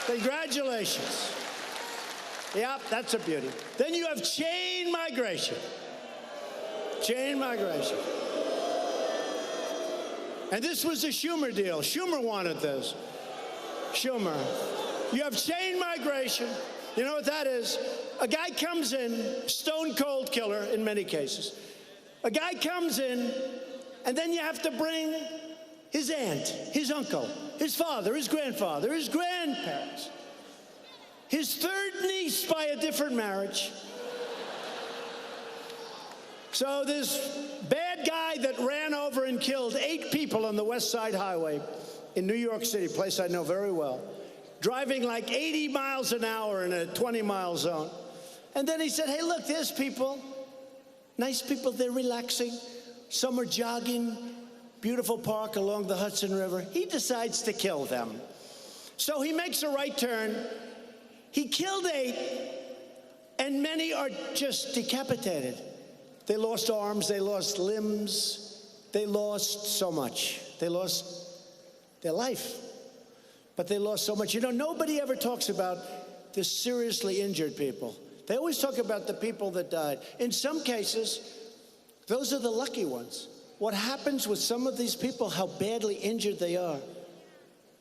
Congratulations. Yep, that's a beauty. Then you have chain migration. Chain migration. And this was a Schumer deal. Schumer wanted this. Schumer. You have chain migration. You know what that is? A guy comes in, stone cold killer in many cases. A guy comes in, and then you have to bring his aunt, his uncle, his father, his grandfather, his grandparents, his third niece by a different marriage. So this bad guy that ran over and killed 8 people on the West Side Highway in New York City, a place I know very well, driving like 80 miles an hour in a 20-mile zone. And then he said, hey, look, there's people, nice people, they're relaxing. Some are jogging, beautiful park along the Hudson River. He decides to kill them. So he makes a right turn. He killed 8, and many are just decapitated. They lost arms, they lost limbs, they lost so much. They lost their life, but they lost so much. You know, nobody ever talks about the seriously injured people. They always talk about the people that died. In some cases, those are the lucky ones. What happens with some of these people, how badly injured they are.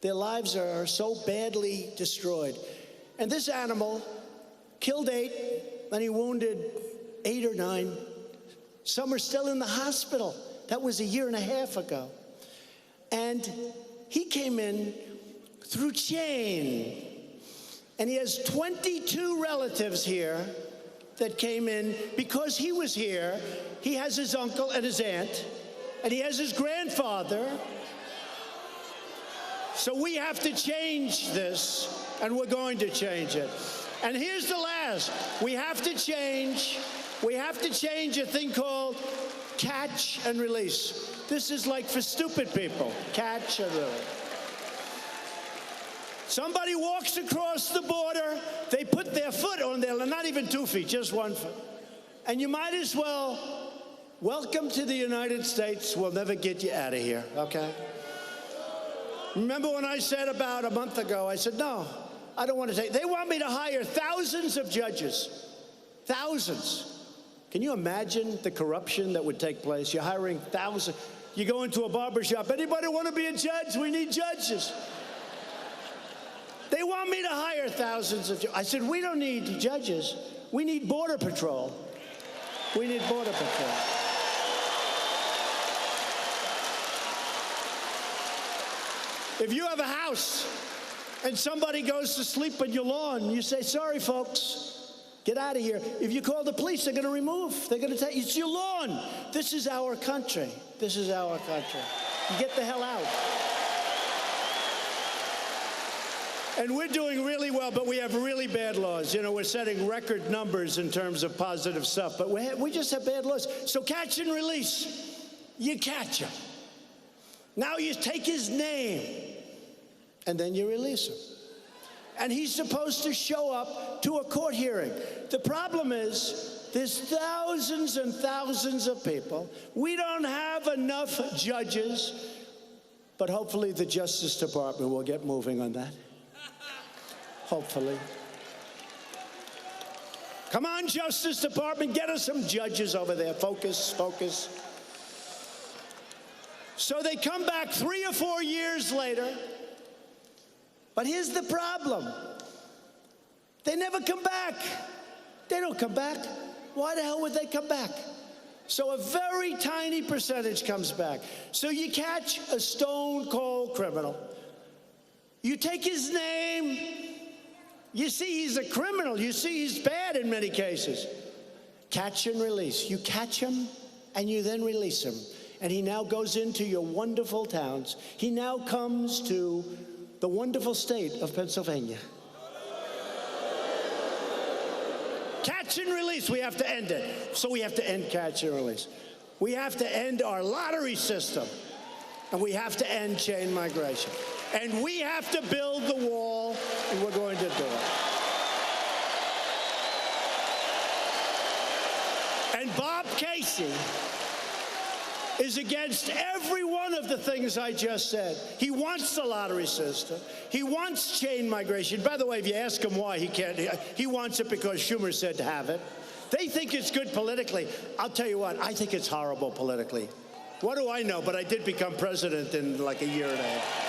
Their lives are so badly destroyed. And this animal killed 8, and he wounded 8 or 9. Some are still in the hospital. That was 1.5 years ago. And he came in through chain. And he has 22 relatives here that came in because he was here. He has his uncle and his aunt, and he has his grandfather. So we have to change this, and we're going to change it. And here's the last. We have to change a thing called catch and release. This is like for stupid people. Catch and release. Somebody walks across the border, they put their foot on there, not even 2 feet, just 1 foot. And you might as well, welcome to the United States, we'll never get you out of here, okay? Remember when I said about a month ago, I said, no, I don't want to take, they want me to hire thousands of judges, thousands. Can you imagine the corruption that would take place? You're hiring thousands. You go into a barber shop, anybody want to be a judge? We need judges. They want me to hire thousands of judges. I said, we don't need judges. We need Border Patrol. We need Border Patrol. If you have a house and somebody goes to sleep on your lawn, you say, sorry, folks, get out of here. If you call the police, they're going to remove. They're going to tell you, it's your lawn. This is our country. This is our country. You get the hell out. And we're doing really well, but we have really bad laws. You know, we're setting record numbers in terms of positive stuff, but we just have bad laws. So catch and release. You catch him. Now you take his name, and then you release him. And he's supposed to show up to a court hearing. The problem is, there's thousands and thousands of people. We don't have enough judges, but hopefully the Justice Department will get moving on that. Hopefully. Come on, Justice Department, get us some judges over there. Focus, focus. So they come back 3 or 4 years later. But here's the problem. They never come back. They don't come back. Why the hell would they come back? So a very tiny percentage comes back. So you catch a stone-cold criminal. You take his name. You see he's a criminal. You see he's bad in many cases. Catch and release. You catch him and you then release him. And he now goes into your wonderful towns. He now comes to the wonderful state of Pennsylvania. Catch and release. We have to end it. So we have to end catch and release. We have to end our lottery system. And we have to end chain migration. And we have to build the wall, and we're going to do it. And Bob Casey is against every one of the things I just said. He wants the lottery system. He wants chain migration. By the way, if you ask him why, he can't. He wants it because Schumer said to have it. They think it's good politically. I'll tell you what, I think it's horrible politically. What do I know? But I did become president in like a year and a half.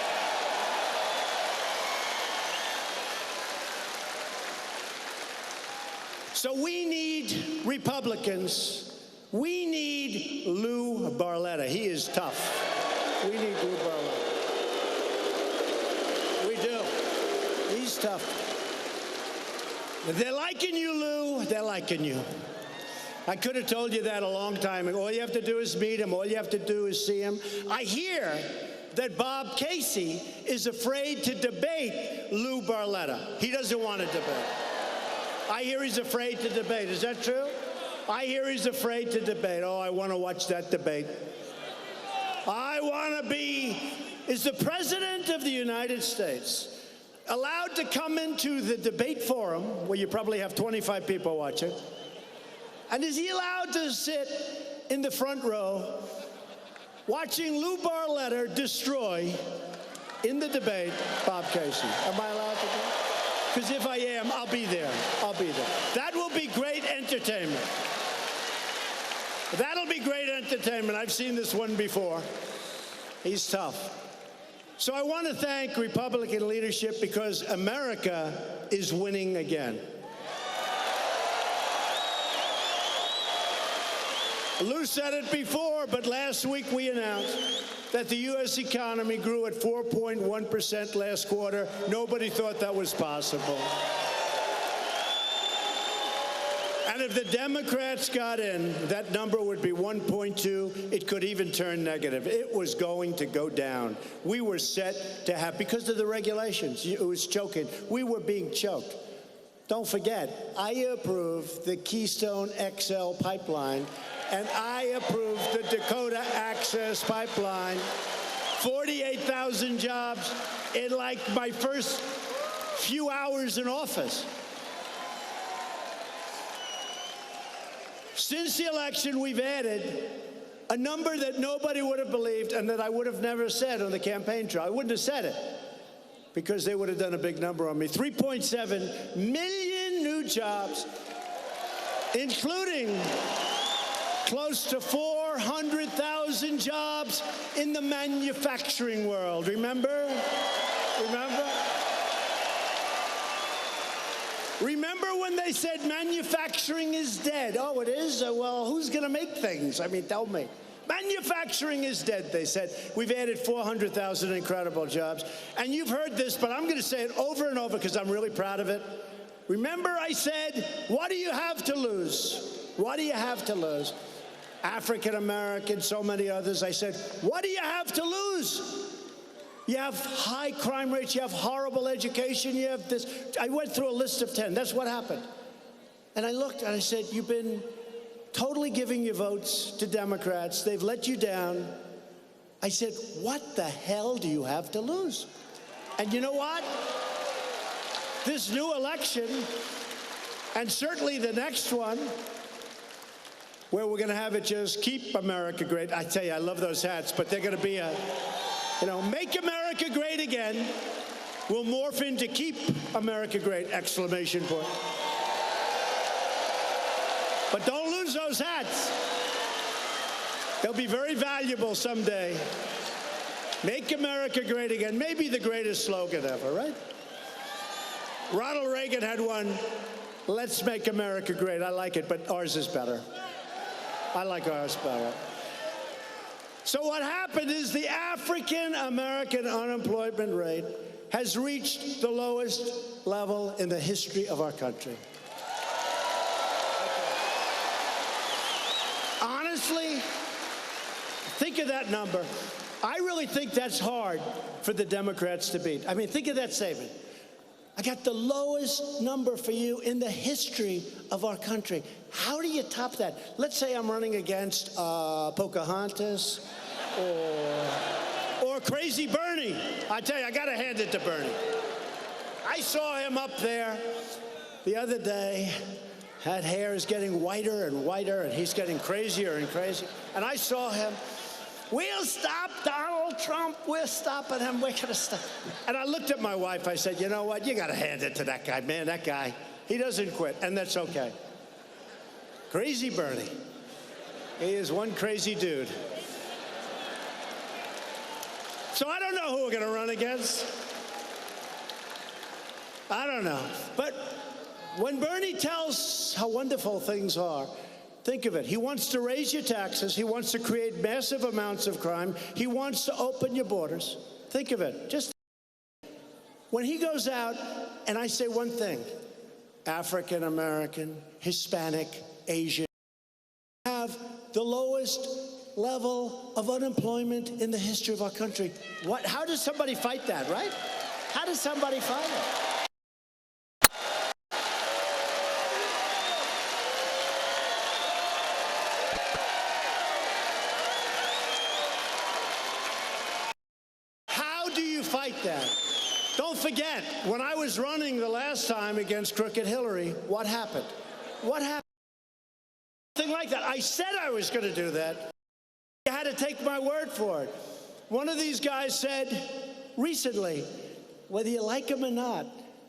So we need Republicans. We need Lou Barletta. He is tough. We need Lou Barletta. We do. He's tough. They're liking you, Lou. They're liking you. I could have told you that a long time ago. All you have to do is meet him. All you have to do is see him. I hear that Bob Casey is afraid to debate Lou Barletta. He doesn't want to debate. I hear he's afraid to debate. Is that true? I hear he's afraid to debate. Oh, I want to watch that debate. I want to be, is the President of the United States allowed to come into the debate forum, where you probably have 25 people watching, and is he allowed to sit in the front row watching Lou Barletta destroy, in the debate, Bob Casey? Am I allowed to do that? Because if I am, I'll be there. I'll be there. That will be great entertainment. That'll be great entertainment. I've seen this one before. He's tough. So I want to thank Republican leadership because America is winning again. Lou said it before, but last week we announced that the U.S. economy grew at 4.1% last quarter. Nobody thought that was possible. And if the Democrats got in, that number would be 1.2. It could even turn negative. It was going to go down. We were set to have, because of the regulations, it was choking. We were being choked. Don't forget, I approved the Keystone XL pipeline, and I approved the Dakota Access Pipeline. 48,000 jobs in like my first few hours in office. Since the election, we've added a number that nobody would have believed and that I would have never said on the campaign trail. I wouldn't have said it because they would have done a big number on me. 3.7 million new jobs, including close to 400,000 jobs in the manufacturing world. Remember? Remember when they said manufacturing is dead? Oh, it is? Well, who's going to make things? I mean, tell me. Manufacturing is dead, they said. We've added 400,000 incredible jobs. And you've heard this, but I'm going to say it over and over because I'm really proud of it. Remember I said, what do you have to lose? What do you have to lose? African Americans, so many others. I said, what do you have to lose? You have high crime rates, you have horrible education, you have this. I went through a list of 10. That's what happened. And I looked and I said, you've been totally giving your votes to Democrats. They've let you down. I said, what the hell do you have to lose? And you know what? This new election, and certainly the next one, where we're going to have it just keep America great. I tell you, I love those hats, but they're going to be a, make America great again will morph into keep America great, exclamation point. But don't lose those hats. They'll be very valuable someday. Make America great again, maybe the greatest slogan ever, right? Ronald Reagan had one, let's make America great. I like it, but ours is better. I like ours better. So what happened is the African American unemployment rate has reached the lowest level in the history of our country. Honestly, think of that number. I really think that's hard for the Democrats to beat. I mean, think of that statement. I got the lowest number for you in the history of our country. How do you top that? Let's say I'm running against Pocahontas or Crazy Bernie. I tell you, I got to hand it to Bernie. I saw him up there the other day. That hair is getting whiter and whiter, and he's getting crazier and crazier. And I saw him. We'll stop Donald Trump. We're stopping him. We're going to stop. And I looked at my wife. I said, you know what? You got to hand it to that guy. Man, that guy, he doesn't quit, and that's okay. Crazy Bernie. He is one crazy dude. So I don't know who we're going to run against. I don't know. But when Bernie tells how wonderful things are, think of it. He wants to raise your taxes. He wants to create massive amounts of crime. He wants to open your borders. Think of it. Just when he goes out, and I say one thing, African American, Hispanic, Asian, have the lowest level of unemployment in the history of our country. How does somebody fight that, right? How does somebody fight it? Fight that. Don't forget, when I was running the last time against Crooked Hillary, what happened? What happened? Nothing like that. I said I was going to do that. You had to take my word for it. One of these guys said recently, whether you like him or not,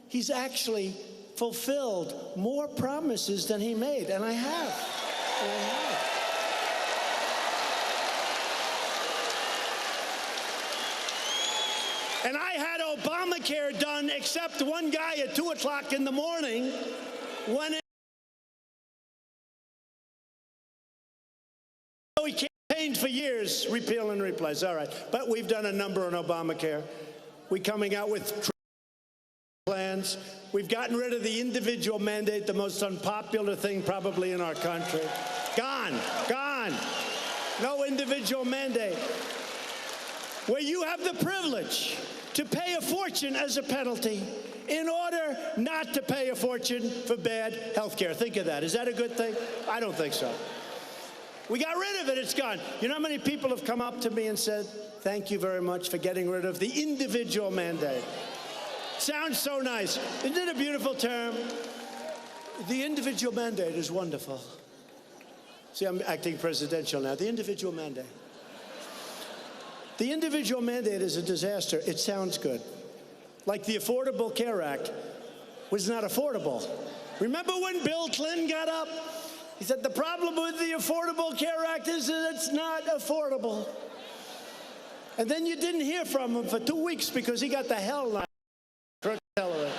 he's actually fulfilled more promises than he made, and I have. And I have. And I had Obamacare done, except one guy at 2 o'clock in the morning when he campaigned for years, repeal and replace. All right, but we've done a number on Obamacare. We're coming out with plans. We've gotten rid of the individual mandate, the most unpopular thing probably in our country. Gone, gone. No individual mandate. Where you have the privilege to pay a fortune as a penalty in order not to pay a fortune for bad health care. Think of that. Is that a good thing? I don't think so. We got rid of it. It's gone. You know how many people have come up to me and said, thank you very much for getting rid of the individual mandate. Sounds so nice. Isn't it a beautiful term? The individual mandate is wonderful. See, I'm acting presidential now. The individual mandate. The individual mandate is a disaster. It sounds good. Like the Affordable Care Act was not affordable. Remember when Bill Clinton got up? He said the problem with the Affordable Care Act is that it's not affordable. And then you didn't hear from him for 2 weeks because he got the hell knocked out of him.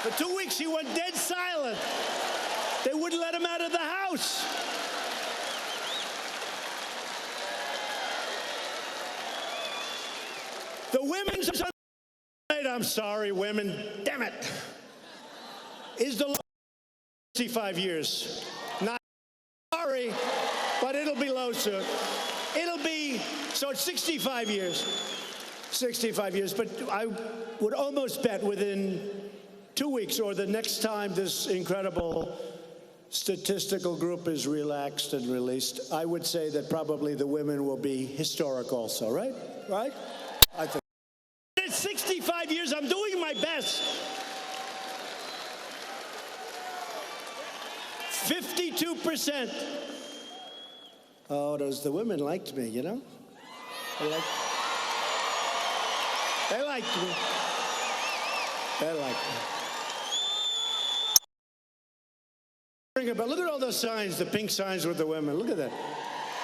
For 2 weeks he went dead silent. They wouldn't let him out of the house. The women's, I'm sorry, women, damn it, is the 65 years. Not sorry, but it'll be low soon. It'll be, so it's 65 years. 65 years, but I would almost bet within 2 weeks or the next time this incredible statistical group is relaxed and released, I would say that probably the women will be historic also, right? Right? I think. It's 65 years, I'm doing my best. 52%. Oh, the women liked me, you know? They liked me. They liked me. But look at all those signs, the pink signs with the women. Look at that.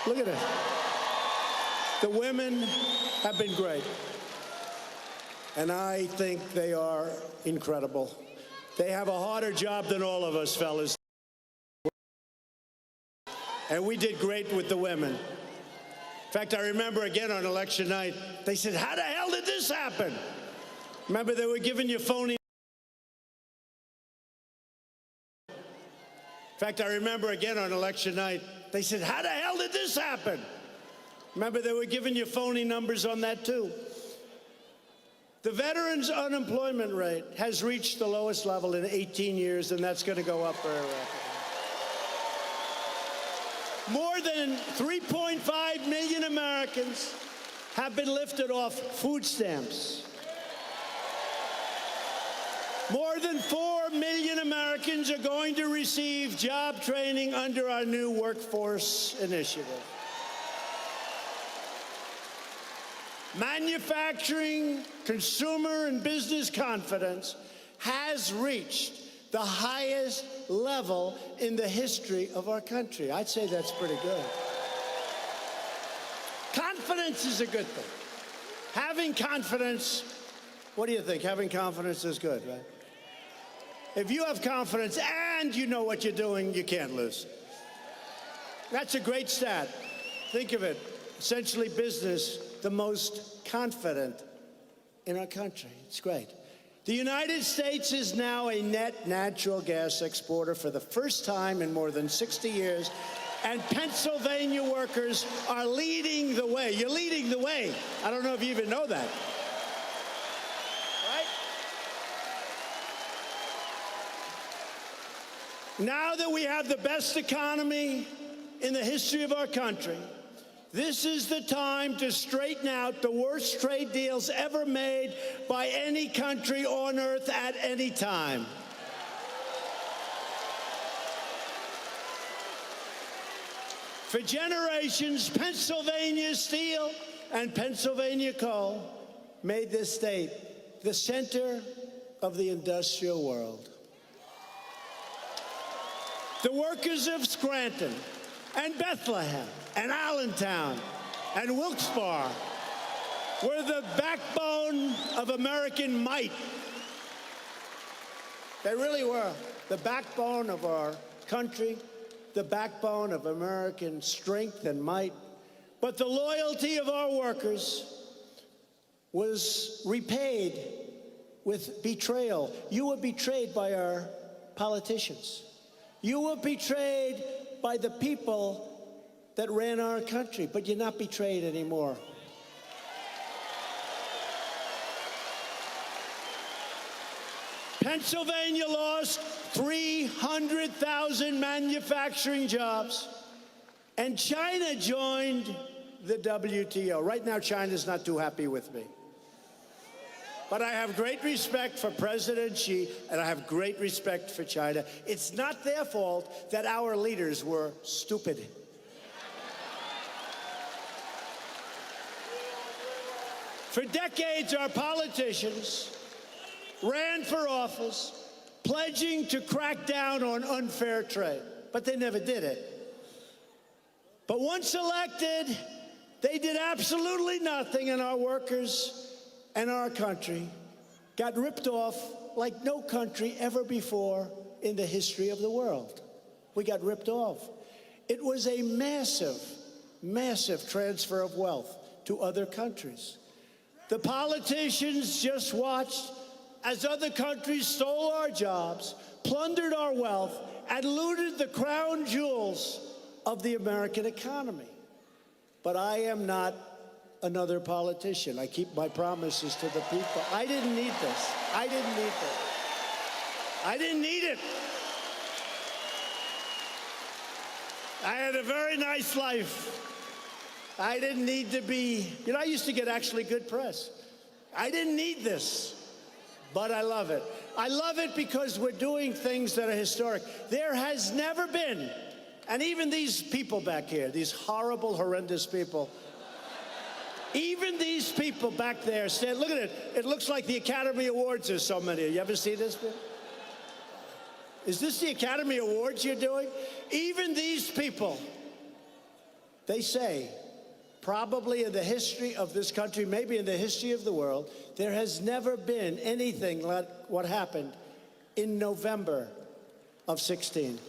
Look at it. The women have been great. And I think they are incredible. They have a harder job than all of us, fellas. And we did great with the women. In fact, I remember again on election night, they said, how the hell did this happen? Remember, they were giving you phony. In fact, I remember again on election night, they said, how the hell did this happen? Remember, they were giving you phony numbers on that too. The veterans' unemployment rate has reached the lowest level in 18 years, and that's going to go up very rapidly. More than 3.5 million Americans have been lifted off food stamps. More than 4 million Americans are going to receive job training under our new workforce initiative. Manufacturing, consumer, and business confidence has reached the highest level in the history of our country. I'd say that's pretty good. Confidence is a good thing. Having confidence, what do you think? Having confidence is good, right? If you have confidence and you know what you're doing, you can't lose. That's a great stat. Think of it. Essentially, business, the most confident in our country. It's great. The United States is now a net natural gas exporter for the first time in more than 60 years, and Pennsylvania workers are leading the way. You're leading the way. I don't know if you even know that. Right? Now that we have the best economy in the history of our country, this is the time to straighten out the worst trade deals ever made by any country on earth at any time. For generations, Pennsylvania steel and Pennsylvania coal made this state the center of the industrial world. The workers of Scranton and Bethlehem and Allentown and Wilkes-barre were the backbone of American might. They really were the backbone of our country, the backbone of American strength and might. But the loyalty of our workers was repaid with betrayal. You were betrayed by our politicians. You were betrayed by the people that ran our country, but you're not betrayed anymore. Pennsylvania lost 300,000 manufacturing jobs, and China joined the WTO. Right now, China's not too happy with me. But I have great respect for President Xi, and I have great respect for China. It's not their fault that our leaders were stupid. For decades, our politicians ran for office pledging to crack down on unfair trade, but they never did it. But once elected, they did absolutely nothing, and our workers and our country got ripped off like no country ever before in the history of the world. We got ripped off. It was a massive, massive transfer of wealth to other countries. The politicians just watched as other countries stole our jobs, plundered our wealth, and looted the crown jewels of the American economy. But I am not another politician. I keep my promises to the people. I didn't need this. I didn't need this. I didn't need it. I had a very nice life. I didn't need to be, I used to get actually good press. I didn't need this, but I love it. I love it because we're doing things that are historic. There has never been, and even these people back here, these horrible, horrendous people, even these people back there stand, look at it. It looks like the Academy Awards. There's so many. You ever see this? Is this the Academy Awards you're doing? Even these people, they say, probably in the history of this country, maybe in the history of the world, there has never been anything like what happened in November of 16.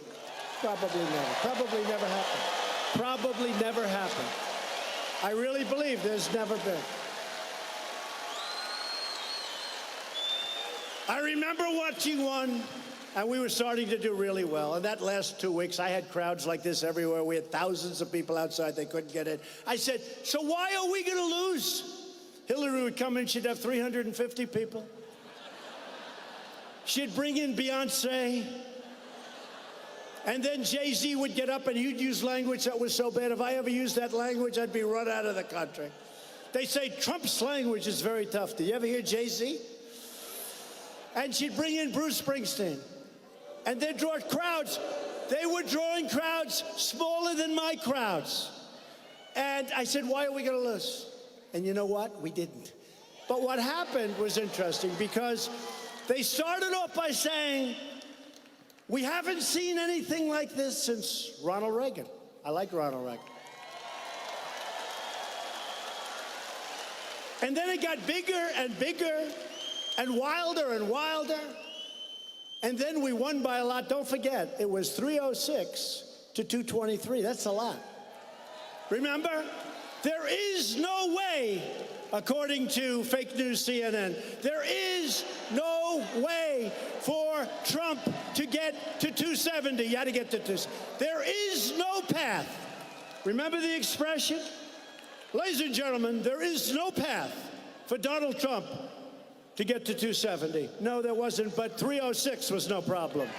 Probably never. Probably never happened. Probably never happened. I really believe there's never been. I remember watching one, and we were starting to do really well. And that last 2 weeks, I had crowds like this everywhere. We had thousands of people outside. They couldn't get in. I said, so why are we going to lose? Hillary would come in. She'd have 350 people. She'd bring in Beyonce. And then Jay-Z would get up and he'd use language that was so bad. If I ever used that language, I'd be run out of the country. They say Trump's language is very tough. Did you ever hear Jay-Z? And she'd bring in Bruce Springsteen. And they'd draw crowds. They were drawing crowds smaller than my crowds. And I said, why are we going to lose? And you know what? We didn't. But what happened was interesting because they started off by saying, we haven't seen anything like this since Ronald Reagan. I like Ronald Reagan. And then it got bigger and bigger and wilder and wilder. And then we won by a lot. Don't forget, it was 306 to 223. That's a lot. Remember? There is no way, according to fake news CNN, there is no way for Trump to get to 270. You had to get to 270. There is no path. Remember the expression? Ladies and gentlemen, there is no path for Donald Trump to get to 270. No, there wasn't, but 306 was no problem.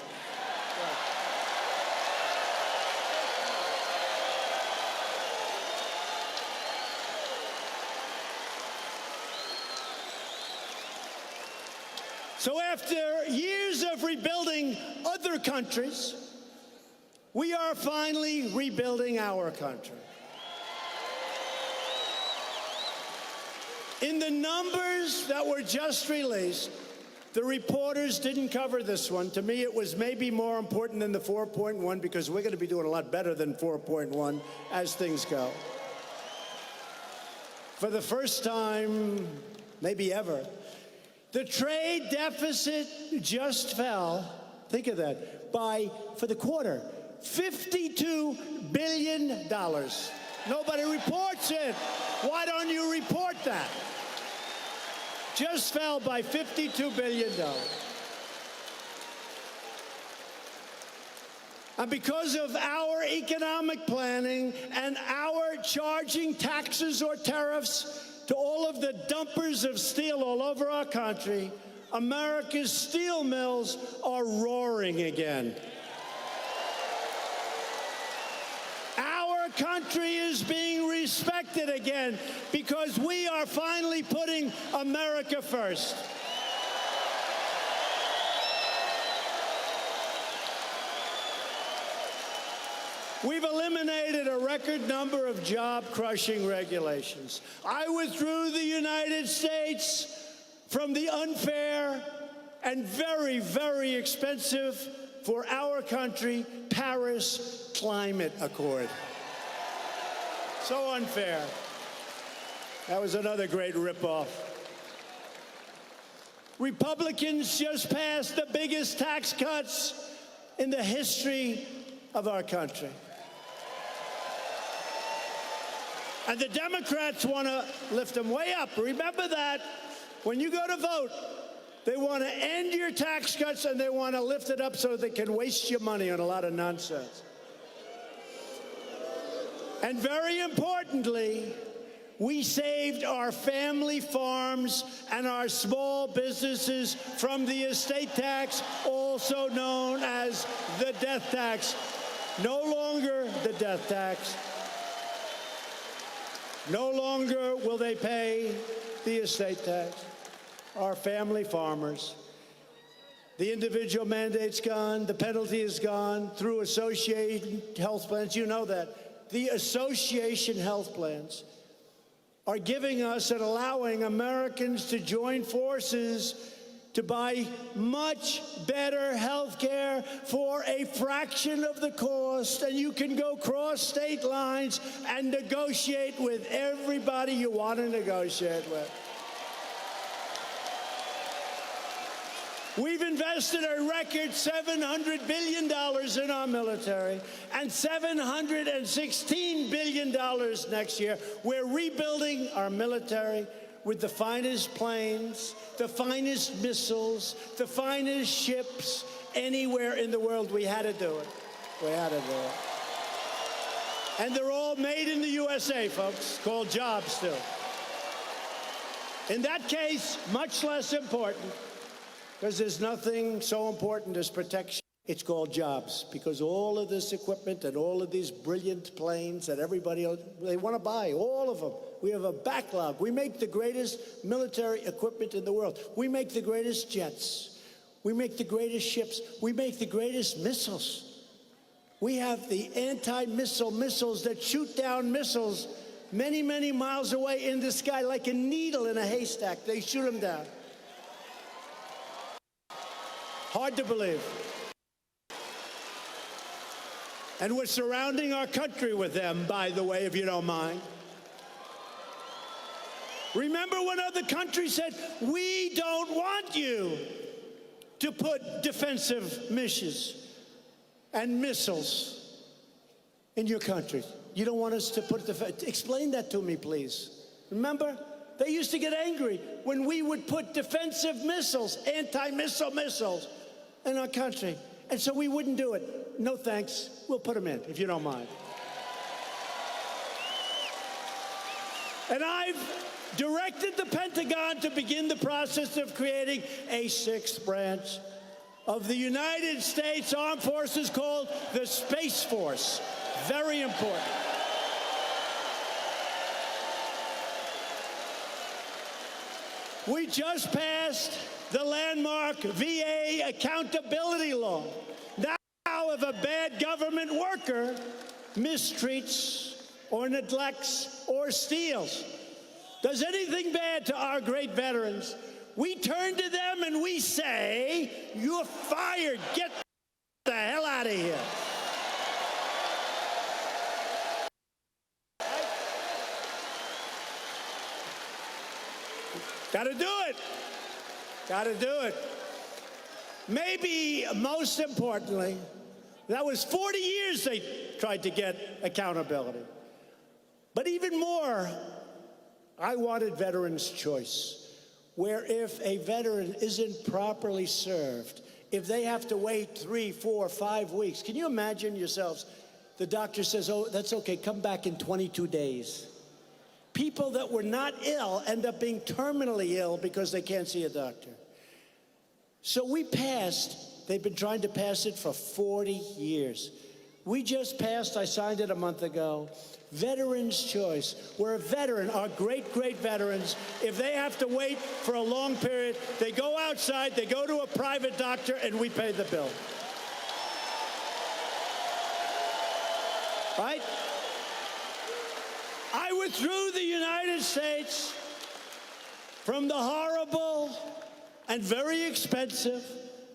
So after years of rebuilding other countries, we are finally rebuilding our country. In the numbers that were just released, the reporters didn't cover this one. To me, it was maybe more important than the 4.1 because we're going to be doing a lot better than 4.1 as things go. For the first time, maybe ever, the trade deficit just fell, think of that, for the quarter, $52 billion. Nobody reports it. Why don't you report that? Just fell by $52 billion. And because of our economic planning and our charging taxes or tariffs to all of the dumpers of steel all over our country, America's steel mills are roaring again. Our country is being respected again because we are finally putting America first. We've eliminated a record number of job-crushing regulations. I withdrew the United States from the unfair and very, very expensive for our country Paris Climate Accord. So unfair. That was another great ripoff. Republicans just passed the biggest tax cuts in the history of our country. And the Democrats want to lift them way up. Remember that when you go to vote, they want to end your tax cuts and they want to lift it up so they can waste your money on a lot of nonsense. And very importantly, we saved our family farms and our small businesses from the estate tax, also known as the death tax. No longer the death tax. No longer will they pay the estate tax. Our family farmers. The individual mandate's gone. The penalty is gone through association health plans. You know that. The association health plans are giving us and allowing Americans to join forces to buy much better health care for a fraction of the cost, and you can go cross state lines and negotiate with everybody you want to negotiate with. We've invested a record $700 billion in our military and $716 billion next year. We're rebuilding our military with the finest planes, the finest missiles, the finest ships anywhere in the world. We had to do it. We had to do it. And they're all made in the USA, folks, called jobs still. In that case, much less important, because there's nothing so important as protection. It's called jobs, because all of this equipment and all of these brilliant planes that everybody, they want to buy, all of them. We have a backlog. We make the greatest military equipment in the world. We make the greatest jets. We make the greatest ships. We make the greatest missiles. We have the anti-missile missiles that shoot down missiles many, many miles away in the sky like a needle in a haystack. They shoot them down. Hard to believe. And we're surrounding our country with them, by the way, if you don't mind. Remember when other countries said, we don't want you to put defensive missions and missiles in your country. You don't want us to put explain that to me, please. Remember? They used to get angry when we would put defensive missiles, anti-missile missiles, in our country. And so we wouldn't do it. No thanks. We'll put them in, if you don't mind. And I've directed the Pentagon to begin the process of creating a sixth branch of the United States Armed Forces called the Space Force. Very important. We just passed the landmark VA accountability law. Now, if a bad government worker mistreats or neglects or steals, does anything bad to our great veterans, we turn to them and we say, you're fired. Get the hell out of here. Got to do it. Got to do it. Maybe most importantly, that was 40 years they tried to get accountability. But even more, I wanted veterans' choice, where if a veteran isn't properly served, if they have to wait 3, 4, 5 weeks, can you imagine yourselves? The doctor says, oh, that's okay, come back in 22 days. People that were not ill end up being terminally ill because they can't see a doctor. So we passed, they've been trying to pass it for 40 years. We just passed, I signed it a month ago, Veterans' Choice, where a veteran, our great, great veterans, if they have to wait for a long period, they go outside, they go to a private doctor, and we pay the bill. Right? I withdrew the United States from the horrible and very expensive,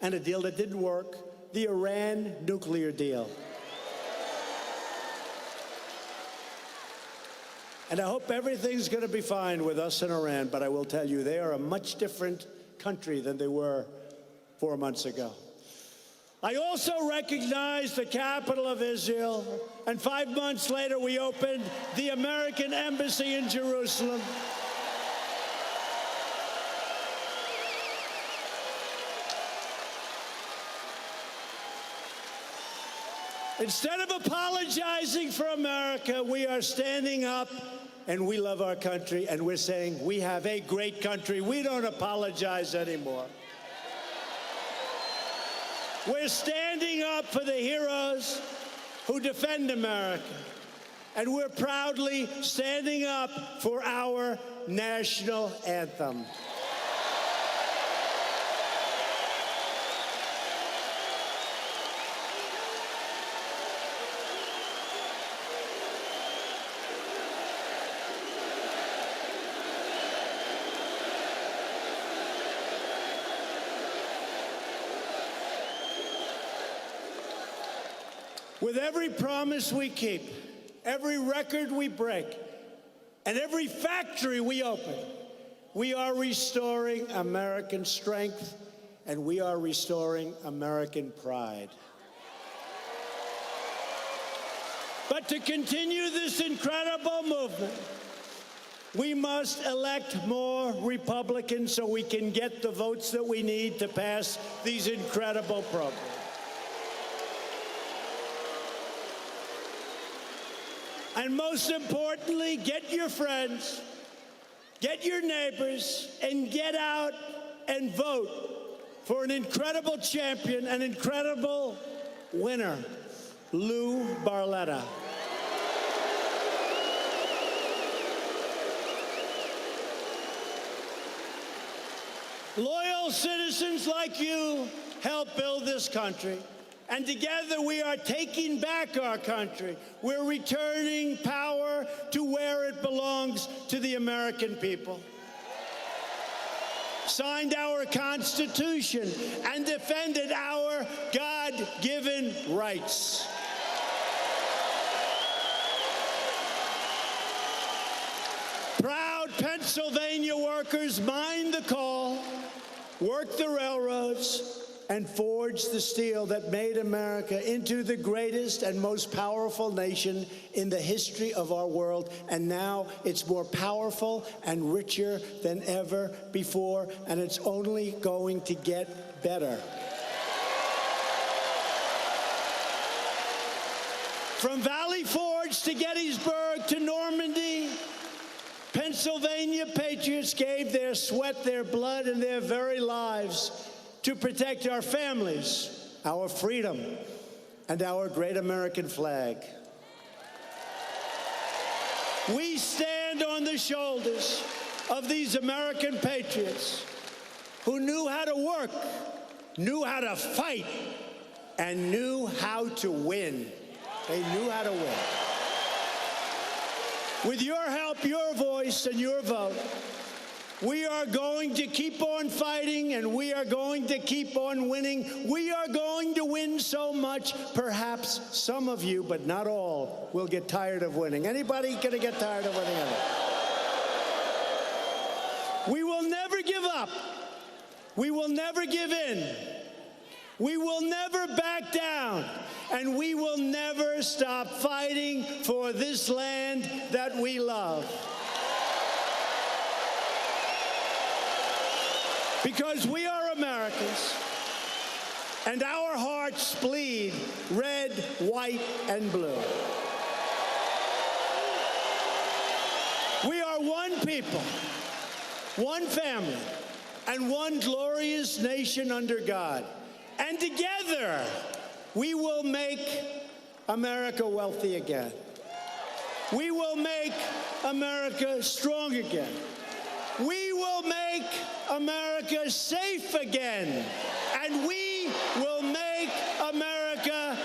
and a deal that didn't work, the Iran nuclear deal. And I hope everything's going to be fine with us in Iran, but I will tell you, they are a much different country than they were 4 months ago. I also recognize the capital of Israel, and 5 months later we opened the American Embassy in Jerusalem. Instead of apologizing for America, we are standing up, and we love our country, and we're saying we have a great country. We don't apologize anymore. We're standing up for the heroes who defend America, and we're proudly standing up for our national anthem. With every promise we keep, every record we break, and every factory we open, we are restoring American strength, and we are restoring American pride. But to continue this incredible movement, we must elect more Republicans so we can get the votes that we need to pass these incredible programs. And most importantly, get your friends, get your neighbors, and get out and vote for an incredible champion, an incredible winner, Lou Barletta. Loyal citizens like you help build this country. And together we are taking back our country. We're returning power to where it belongs, to the American people. Signed our Constitution and defended our God-given rights. Proud Pennsylvania workers mined the coal, worked the railroads, and forged the steel that made America into the greatest and most powerful nation in the history of our world. And now it's more powerful and richer than ever before, and it's only going to get better. From Valley Forge to Gettysburg to Normandy, Pennsylvania patriots gave their sweat, their blood, and their very lives to protect our families, our freedom, and our great American flag. We stand on the shoulders of these American patriots who knew how to work, knew how to fight, and knew how to win. They knew how to win. With your help, your voice, and your vote, we are going to keep on fighting, and we are going to keep on winning. We are going to win so much, perhaps some of you, but not all, will get tired of winning. Anybody gonna get tired of winning? We will never give up. We will never give in. We will never back down. And we will never stop fighting for this land that we love. Because we are Americans, and our hearts bleed red, white, and blue. We are one people, one family, and one glorious nation under God. And together, we will make America wealthy again. We will make America strong again. We will make America safe again. And we will make America